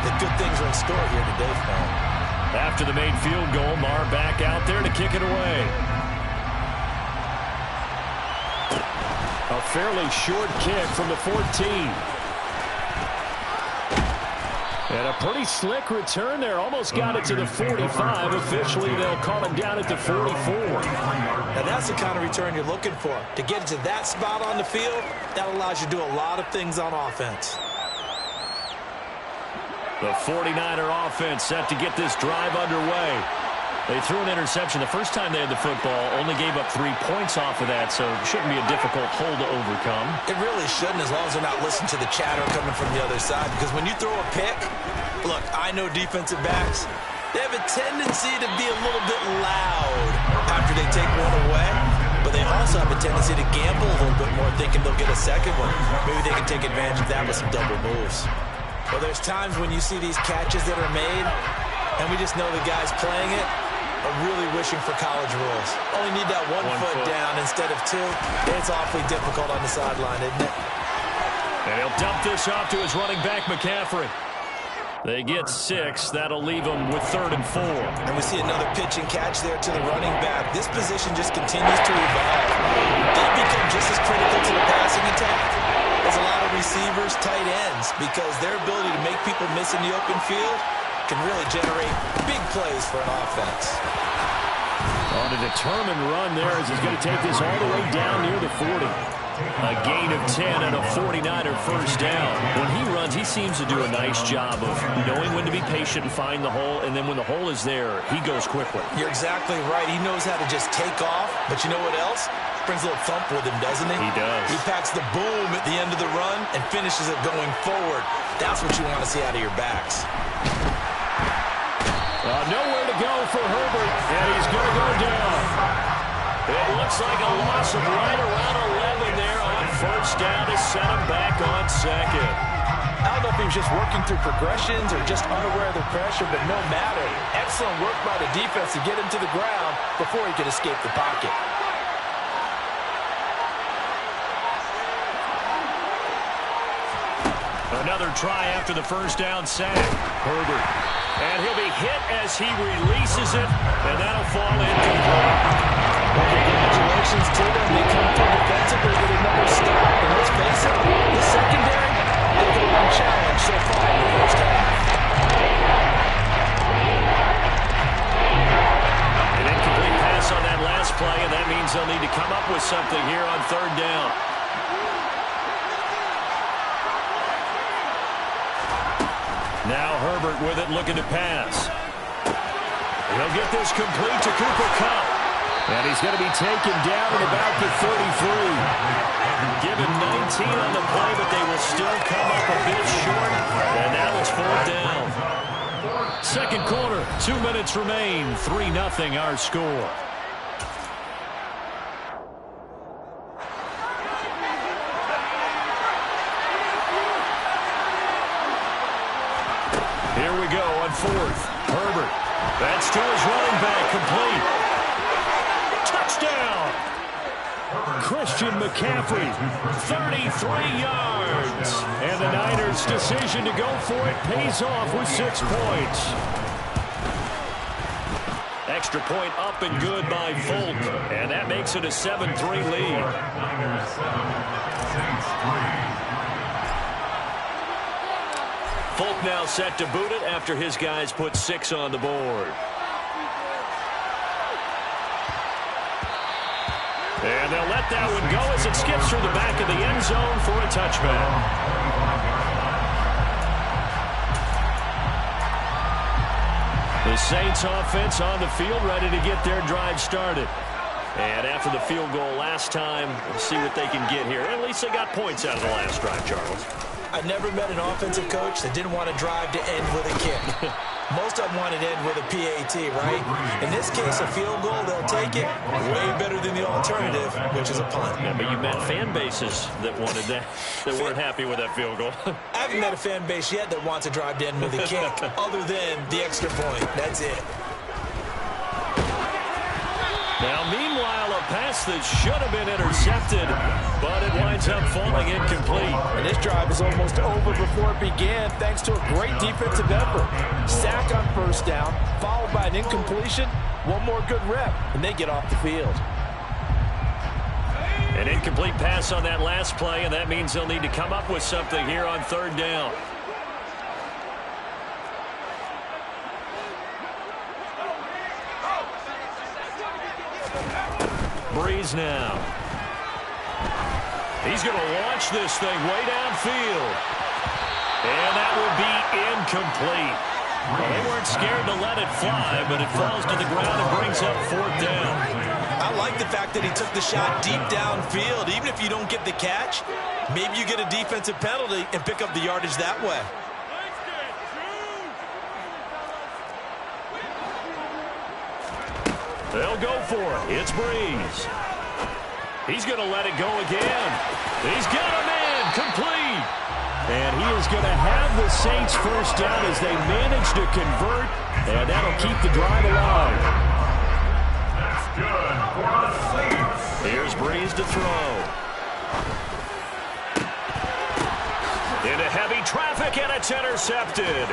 that good things are in store here today for them. After the made field goal, Marr back out there to kick it away. A fairly short kick from the 14. And a pretty slick return there. Almost got it to the 45. Officially, they'll call him down at the 44. Now, that's the kind of return you're looking for. To get to that spot on the field, that allows you to do a lot of things on offense. The 49er offense set to get this drive underway. They threw an interception the first time they had the football, only gave up 3 points off of that, so it shouldn't be a difficult hole to overcome. It really shouldn't, as long as they're not listening to the chatter coming from the other side, because when you throw a pick, look, I know defensive backs, they have a tendency to be a little bit loud after they take one away, but they also have a tendency to gamble a little bit more, thinking they'll get a second one. Maybe they can take advantage of that with some double moves. Well, there's times when you see these catches that are made, and we just know the guys playing it are really wishing for college rules. Only need that one foot down instead of 2. It's awfully difficult on the sideline, isn't it? And he'll dump this off to his running back, McCaffrey. They get 6. That'll leave them with 3rd and 4. And we see another pitch and catch there to the running back. This position just continues to evolve. They become just as critical to the passing attack as a lot of receivers, tight ends, because their ability to make people miss in the open field can really generate big plays for an offense. On a determined run there as he's going to take this all the way down near the 40. A gain of 10 and a 49er first down. When he runs, he seems to do a nice job of knowing when to be patient and find the hole, and then when the hole is there, he goes quickly. You're exactly right. He knows how to just take off, but you know what else? Brings a little thump with him, doesn't he? He does. He packs the boom at the end of the run and finishes it going forward. That's what you want to see out of your backs. Nowhere to go for Herbert, and he's going to go down. It looks like a loss of right around 11 there on first down to set him back on second. I don't know if he was just working through progressions or just unaware of the pressure, but no matter. Excellent work by the defense to get him to the ground before he could escape the pocket. Another try after the first down sack. Herbert. And he'll be hit as he releases it, and that'll fall incomplete. Well, congratulations to them. They come through defensively with another stop. And let's face it, the secondary, they've been unchallenged so far in the first half. An incomplete pass on that last play, and that means they'll need to come up with something here on third down. Now Herbert with it, looking to pass. He'll get this complete to Cooper Kupp. And he's going to be taken down at about the 33. Given 19 on the play, but they will still come up a bit short. And now it's 4th down. Second quarter, 2 minutes remain. 3-0 our score. Here we go on 4th. Herbert. That's to his running back, complete. Touchdown! Christian McCaffrey, 33 yards. And the Niners' decision to go for it pays off with 6 points. Extra point up and good by Folk. And that makes it a 7-3 lead. Folk now set to boot it after his guys put 6 on the board. And they'll let that one go as it skips through the back of the end zone for a touchback. The Saints offense on the field, ready to get their drive started. And after the field goal last time, we'll see what they can get here. At least they got points out of the last drive, Charles. I've never met an offensive coach that didn't want to drive to end with a kick. Most of them want it in with a PAT, right? In this case, a field goal, they'll take it. Way better than the alternative, which is a punt. Yeah, but you've met fan bases that wanted that, that weren't happy with that field goal. I haven't met a fan base yet that wants to drive to end with a kick, other than the extra point. That's it. Now, meanwhile, a pass that should have been intercepted, but it winds up falling incomplete. And this drive is almost over before it began, thanks to a great defensive effort. Sack on first down, followed by an incompletion, one more good rep, and they get off the field. An incomplete pass on that last play, and that means they'll need to come up with something here on third down. Breeze now. He's going to launch this thing way downfield. And that will be incomplete. Well, they weren't scared to let it fly, but it falls to the ground and brings up fourth down. I like the fact that he took the shot deep downfield. Even if you don't get the catch, maybe you get a defensive penalty and pick up the yardage that way. They'll go for it. It's Breeze. He's going to let it go again. He's got a man complete. And he is going to have the Saints first down as they manage to convert. And that'll keep the drive alive. That's good for the Saints. Here's Breeze to throw. Into heavy traffic, and it's intercepted.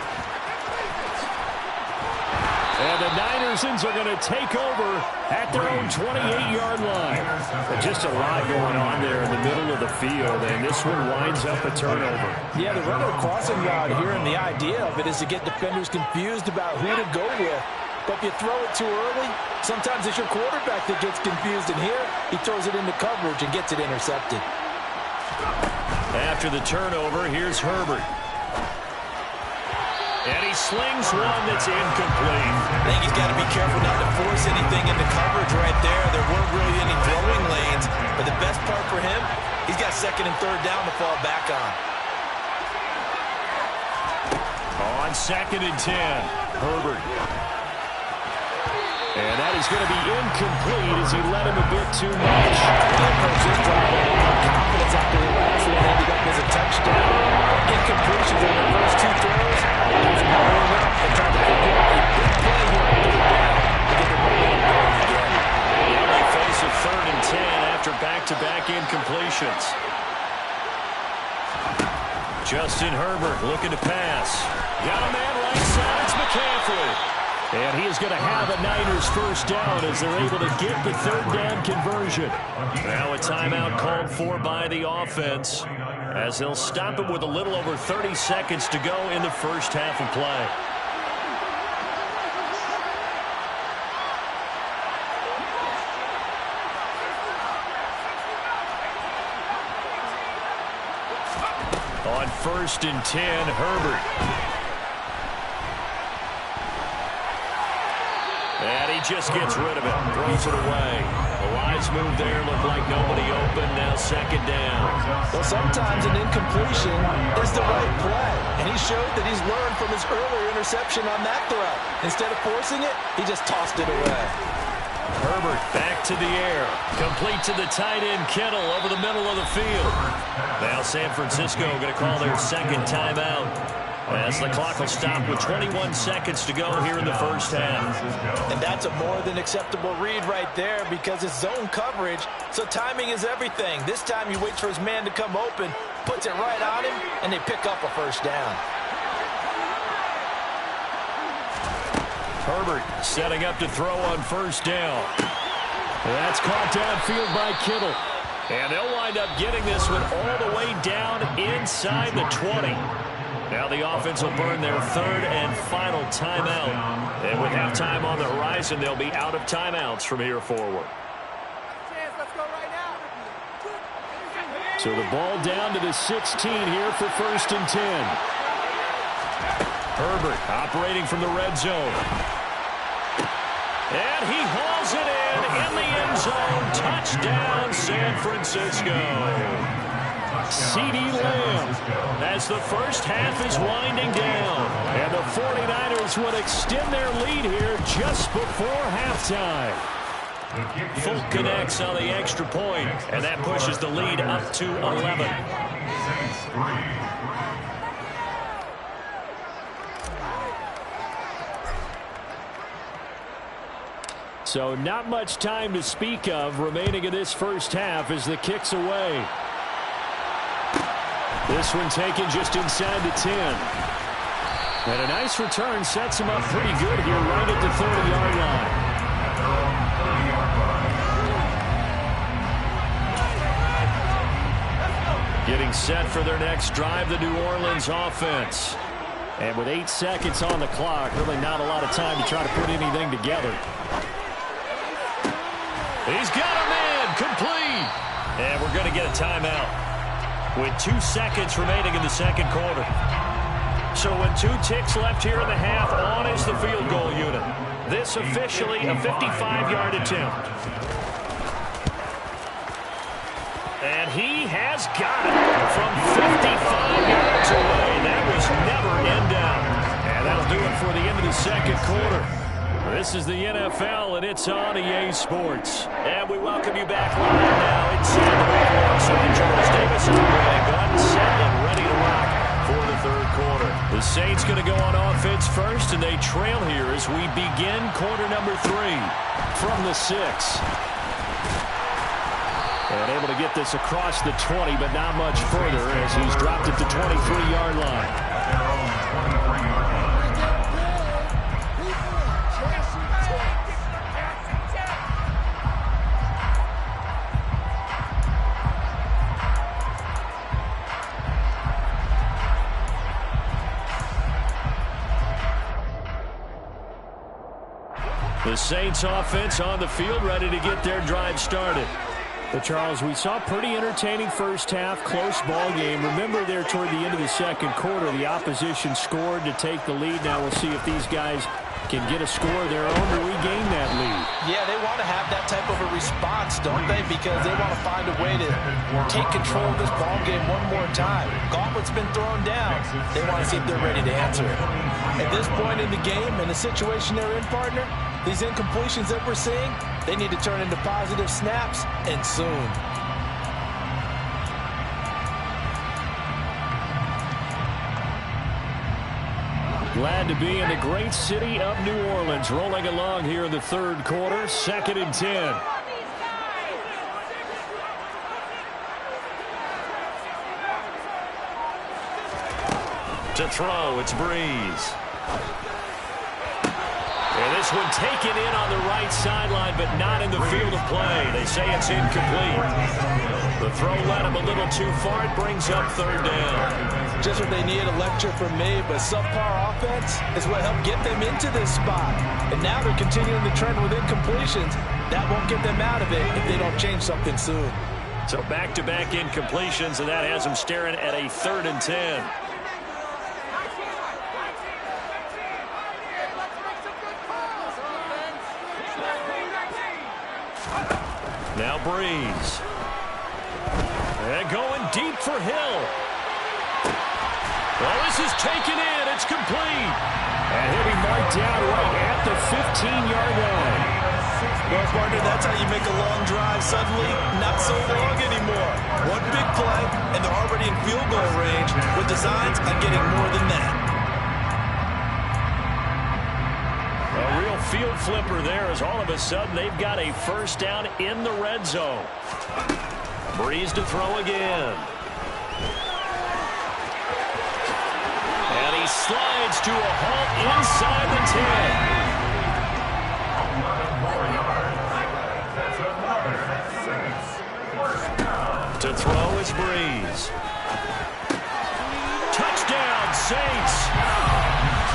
And the Niners are going to take over at their own 28-yard line. And just a lot going on there in the middle of the field, and this one winds up a turnover. Yeah, they're running a crossing route here, and the idea of it is to get defenders confused about who to go with. But if you throw it too early, sometimes it's your quarterback that gets confused, and here he throws it into coverage and gets it intercepted. After the turnover, here's Herbert. And he slings one that's incomplete. I think he's got to be careful not to force anything into coverage right there. There weren't really any throwing lanes. But the best part for him, he's got second and third down to fall back on. On second and 10, Herbert. And that is going to be incomplete as he let him a bit too much. Just driving a lot of confidence after the last one ended up as a touchdown. Incompletions in the first two throws. There's no enough to try to forget a big play here on third down to get the momentum going again. Now they face a third and 10 after back-to-back incompletions. Justin Herbert looking to pass. Got a man right side. It's McCaffrey. And he is going to have a Niners first down as they're able to get the third down conversion. Now a timeout called for by the offense as they'll stop it with a little over 30 seconds to go in the first half of play. On first and 10, Herbert. And he just gets rid of it, throws it away. The wise move there, looked like nobody open, now second down. Well, sometimes an incompletion is the right play, and he showed that he's learned from his earlier interception on that throw. Instead of forcing it, he just tossed it away. Herbert back to the air, complete to the tight end Kittle over the middle of the field. Now San Francisco going to call their second timeout, as the clock will stop with 21 seconds to go here in the first half. And that's a more than acceptable read right there because it's zone coverage, so timing is everything. This time he waits for his man to come open, puts it right on him, and they pick up a first down. Herbert setting up to throw on first down. That's caught downfield by Kittle. And they'll wind up getting this one all the way down inside the 20. Now the offense will burn their third and final timeout. And with halftime on the horizon, they'll be out of timeouts from here forward. So the ball down to the 16 here for first and 10. Herbert operating from the red zone. And he hauls it in the end zone. Touchdown, San Francisco. CeeDee Lamb as the first half is winding down. And the 49ers Cardinals would extend their lead here just before halftime. Folk connects on the extra point, and that pushes the lead up to 11. So not much time to speak of remaining in this first half as the kick's away. This one taken just inside the 10. And a nice return sets him up pretty good here right at the 30-yard line. Getting set for their next drive, the New Orleans offense. And with 8 seconds on the clock, really not a lot of time to try to put anything together. He's got him in, complete. And we're going to get a timeout with 2 seconds remaining in the second quarter. So with 2 ticks left here in the half, on is the field goal unit. This officially a 55-yard attempt. And he has got it from 55 yards away. That was never in doubt. And that'll do it for the end of the second quarter. This is the NFL, and it's on EA Sports. And we welcome you back live now inside the ring alongside Charles Davis and Greg Gunn, set and ready to rock for the third quarter. The Saints going to go on offense first, and they trail here as we begin quarter number 3 from the 6. And able to get this across the 20, but not much further as he's dropped at the 23-yard line. The Saints offense on the field, ready to get their drive started. But Charles, we saw a pretty entertaining first half, close ball game. Remember there toward the end of the second quarter, the opposition scored to take the lead. Now we'll see if these guys can get a score of their own to regain that lead. Yeah, they want to have that type of a response, don't they? Because they want to find a way to take control of this ball game one more time. Gauntlet's been thrown down. They want to see if they're ready to answer it. At this point in the game, in the situation they're in, partner, these incompletions that we're seeing, they need to turn into positive snaps, and soon. Glad to be in the great city of New Orleans, rolling along here in the third quarter, 2nd and 10. To throw, it's Breeze. And this one taken in on the right sideline, but not in the field of play. They say it's incomplete. The throw led him a little too far. It brings up 3rd down. Just what they need, a lecture from me, but subpar offense is what helped get them into this spot. And now they're continuing the trend with incompletions. That won't get them out of it if they don't change something soon. So back-to-back incompletions, and that has them staring at a 3rd and 10. Now Breeze. And going deep for Hill. Well, this is taken in. It's complete. And he'll be marked down right at the 15-yard line. Well, partner, that's how you make a long drive suddenly not so long anymore. One big play, and they're already in field goal range with designs on getting more than that. A real field flipper there as all of a sudden they've got a first down in the red zone. Breeze to throw again. And he slides to a halt inside the 10. To throw is Breeze. Touchdown, Saints.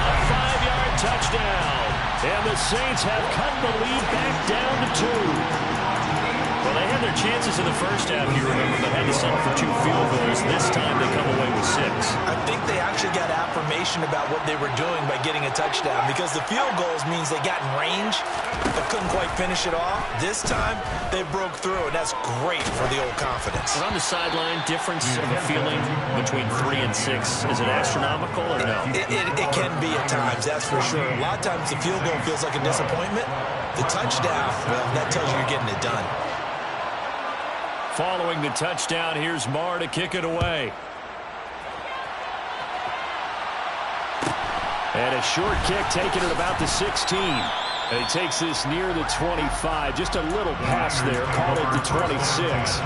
A 5-yard touchdown. And the Saints have cut the lead back down to 2. Well, they had their chances in the first half, you remember, but had to settle for 2 field goals. This time they come away with 6. I think they actually got affirmation about what they were doing by getting a touchdown, because the field goals means they got in range but couldn't quite finish it off. This time they broke through, and that's great for the old confidence. But on the sideline, difference of a feeling between 3 and 6, is it astronomical or no? It can be at times, that's for sure. A lot of times the field goal feels like a disappointment. The touchdown, well, that tells you you're getting it done. Following the touchdown, here's Marr to kick it away. And a short kick taken at about the 16. And he takes this near the 25. Just a little pass there. Call it the 26.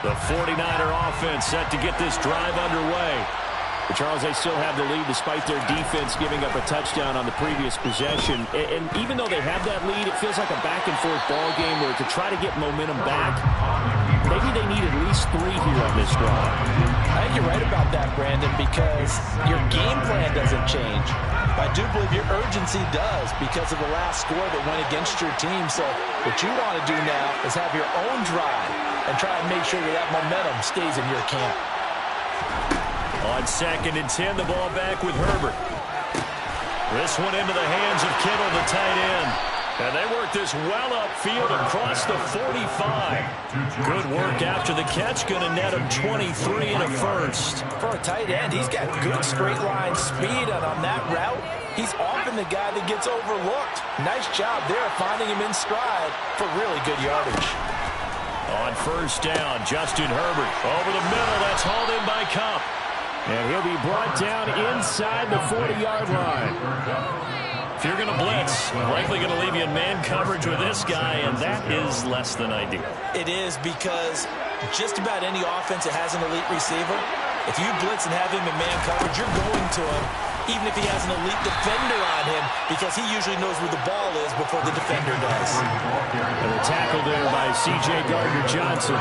The 49er offense set to get this drive underway. But Charles, they still have the lead despite their defense giving up a touchdown on the previous possession. And even though they have that lead, it feels like a back-and-forth ball game where to try to get momentum back, maybe they need at least 3 here on this drive. I think you're right about that, Brandon, because your game plan doesn't change. But I do believe your urgency does because of the last score that went against your team. So what you want to do now is have your own drive and try and make sure that momentum stays in your camp. On 2nd and 10, the ball back with Herbert. This one into the hands of Kittle, the tight end. And they work this well upfield across the 45. Good work after the catch. Going to net him 23 and a first. For a tight end, he's got good straight line speed, and on that route, he's often the guy that gets overlooked. Nice job there finding him in stride for really good yardage. On 1st down, Justin Herbert over the middle. That's hauled in by Kupp. And he'll be brought down inside the 40-yard line. If you're going to blitz, likely going to leave you in man coverage with this guy, and that is less than ideal. It is, because just about any offense that has an elite receiver, if you blitz and have him in man coverage, you're going to him, even if he has an elite defender on him, because he usually knows where the ball is before the defender does. And the tackle there by C.J. Gardner-Johnson.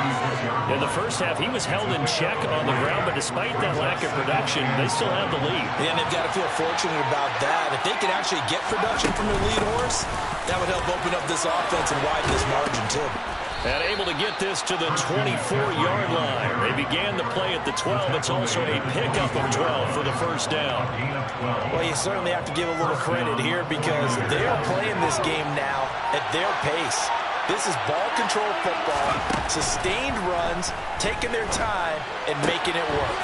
In the first half, he was held in check on the ground, but despite that lack of production, they still have the lead. Yeah, and they've got to feel fortunate about that. If they can actually get production from their lead horse, that would help open up this offense and widen this margin, too. And able to get this to the 24-yard line. They began the play at the 12. It's also a pickup of 12 for the first down. Well, you certainly have to give a little credit here because they are playing this game now at their pace. This is ball control football, sustained runs, taking their time, and making it work.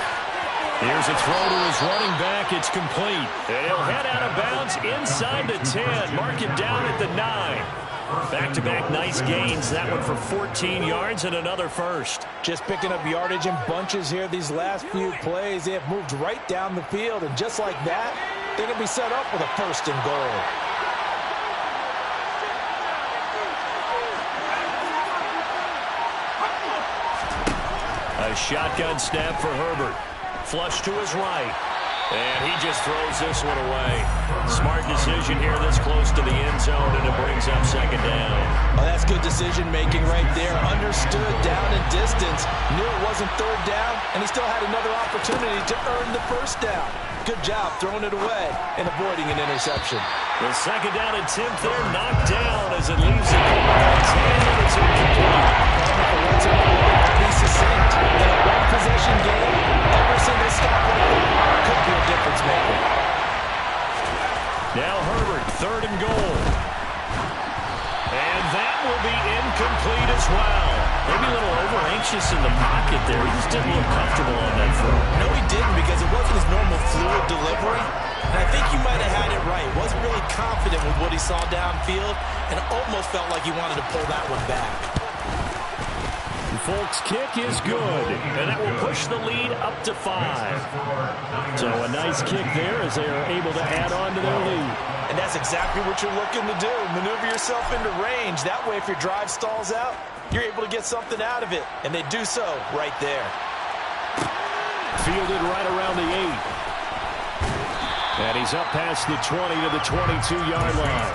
Here's a throw to his running back. It's complete. And he'll head out of bounds inside the 10. Mark it down at the 9. Back-to-back nice gains. That one for 14 yards and another first. Just picking up yardage in bunches here these last few plays. They have moved right down the field, and just like that, they're going to be set up with a 1st and goal. A shotgun snap for Herbert. Flush to his right. And he just throws this one away. Smart decision here this close to the end zone, and it brings up 2nd down. Oh, that's good decision-making right there. Understood down and distance. Knew it wasn't 3rd down, and he still had another opportunity to earn the 1st down. Good job throwing it away and avoiding an interception. The 2nd down attempt there knocked down as it leaves the quarterback's hand. It's incomplete. Be succinct. In a one-possession game, every single stop like that could be a difference maker. Now Herbert, 3rd and goal. And that will be incomplete as well. Maybe a little over-anxious in the pocket there. He just didn't look comfortable on that throw. No, he didn't, because it wasn't his normal fluid delivery. And I think he might have had it right. Wasn't really confident with what he saw downfield, and almost felt like he wanted to pull that one back. Folk's kick is good, and that will push the lead up to 5. So a nice kick there as they are able to add on to their lead. And that's exactly what you're looking to do. Maneuver yourself into range. That way, if your drive stalls out, you're able to get something out of it. And they do so right there. Fielded right around the 8. And he's up past the 20 to the 22-yard line.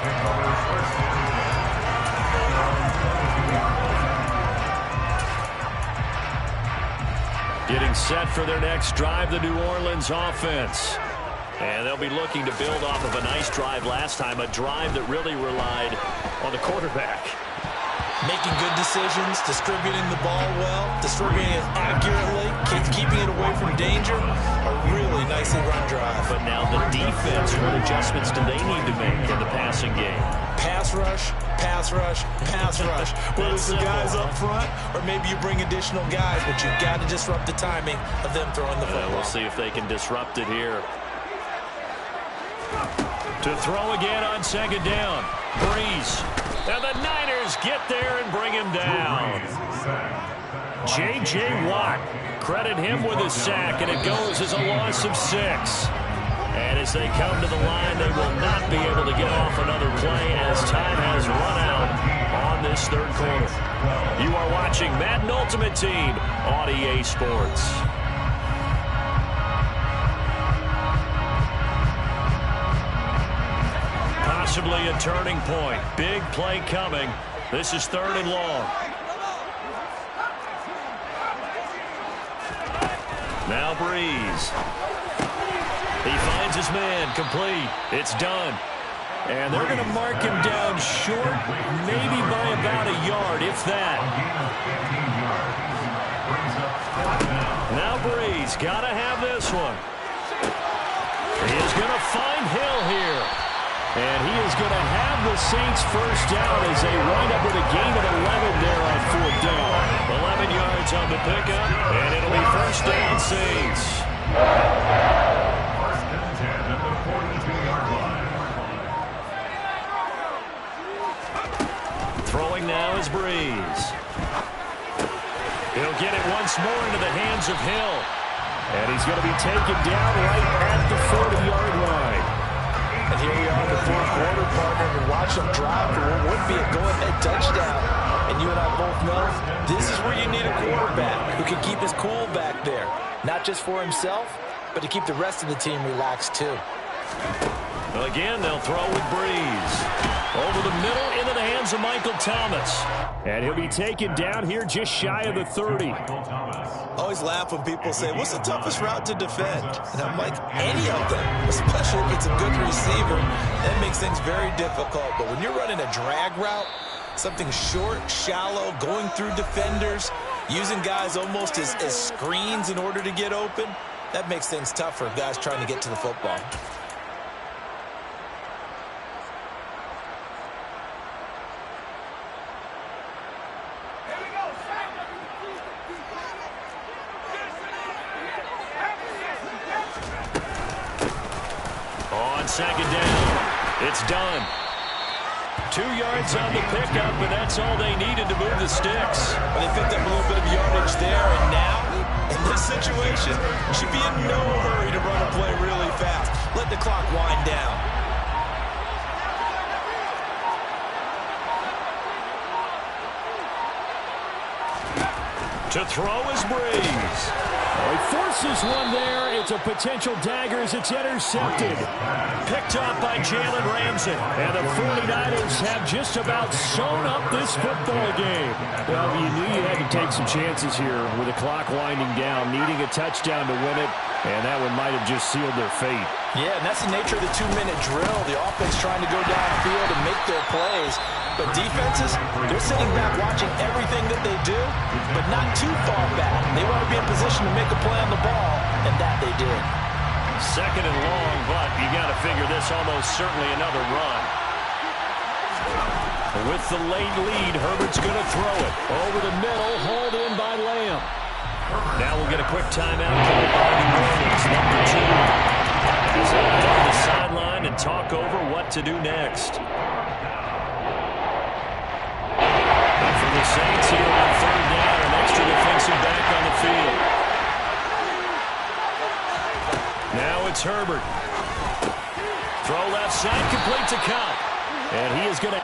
Getting set for their next drive, the New Orleans offense. And they'll be looking to build off of a nice drive last time, a drive that really relied on the quarterback. Making good decisions, distributing the ball well, distributing it accurately, keeping it away from danger. A really nicely run drive. But now the defense, what adjustments do they need to make in the passing game? Pass rush, pass rush, pass rush. Whether it's the guys up front or maybe you bring additional guys, but you've got to disrupt the timing of them throwing the football. We'll see if they can disrupt it here. To throw again on second down. Breeze. And the Niners get there and bring him down. J.J. Watt. Credit him with a sack, and it goes as a loss of 6. And as they come to the line, they will not be able to get off another play as time has run out on this third quarter. You are watching Madden Ultimate Team on EA Sports. Possibly a turning point. Big play coming. This is 3rd and long. Now Breeze. He finds his man. Complete. It's done. And they're going to mark him down short, maybe by about a yard, if that. Now Breeze. Got to have this one. He is going to find Hill here. And he is going to have the Saints first down as they wind up with a gain of 11 there on 4th down. 11 yards on the pickup, and it'll be first down Saints. Throwing now is Breeze. He'll get it once more into the hands of Hill. And he's going to be taken down right at the 40-yard line. And here we are in the 4th quarter, partner, and watch them drive for what would be a go-ahead touchdown. And you and I both know this is where you need a quarterback who can keep his cool back there. Not just for himself, but to keep the rest of the team relaxed too. Well, again, they'll throw with Breeze. Over the middle into the hands of Michael Thomas. And he'll be taken down here just shy of the 30. Always laugh when people say, what's the toughest route to defend? And I'm like, any of them, especially if it's a good receiver. That makes things very difficult. But when you're running a drag route, something short, shallow, going through defenders, using guys almost as screens in order to get open, that makes things tough for guys trying to get to the football. Second down. It's done. 2 yards on the pickup, but that's all they needed to move the sticks. Well, they picked up a little bit of yardage there, and now, in this situation, should be in no hurry to run a play really fast. Let the clock wind down. To throw is Breeze. He forces one there. It's a potential dagger as it's intercepted. Picked up by Jalen Ramsey. And the 49ers have just about sewn up this football game. Well, you knew you had to take some chances here with the clock winding down, needing a touchdown to win it. And that one might have just sealed their fate. Yeah, and that's the nature of the 2-minute drill. The offense trying to go downfield and make their plays. But defenses, they're sitting back watching everything that they do, but not too far back. They want to be in position to make a play on the ball, and that they did. 2nd and long, but you got to figure this almost certainly another run. With the late lead, Herbert's going to throw it. Over the middle, hauled in by Lamb. Now we'll get a quick timeout called by New Orleans, number 2. As they head to the sideline and talk over what to do next. For the Saints here on 3rd down, an extra defensive back on the field. Now it's Herbert. Throw left side, complete to Cup. And he is going to...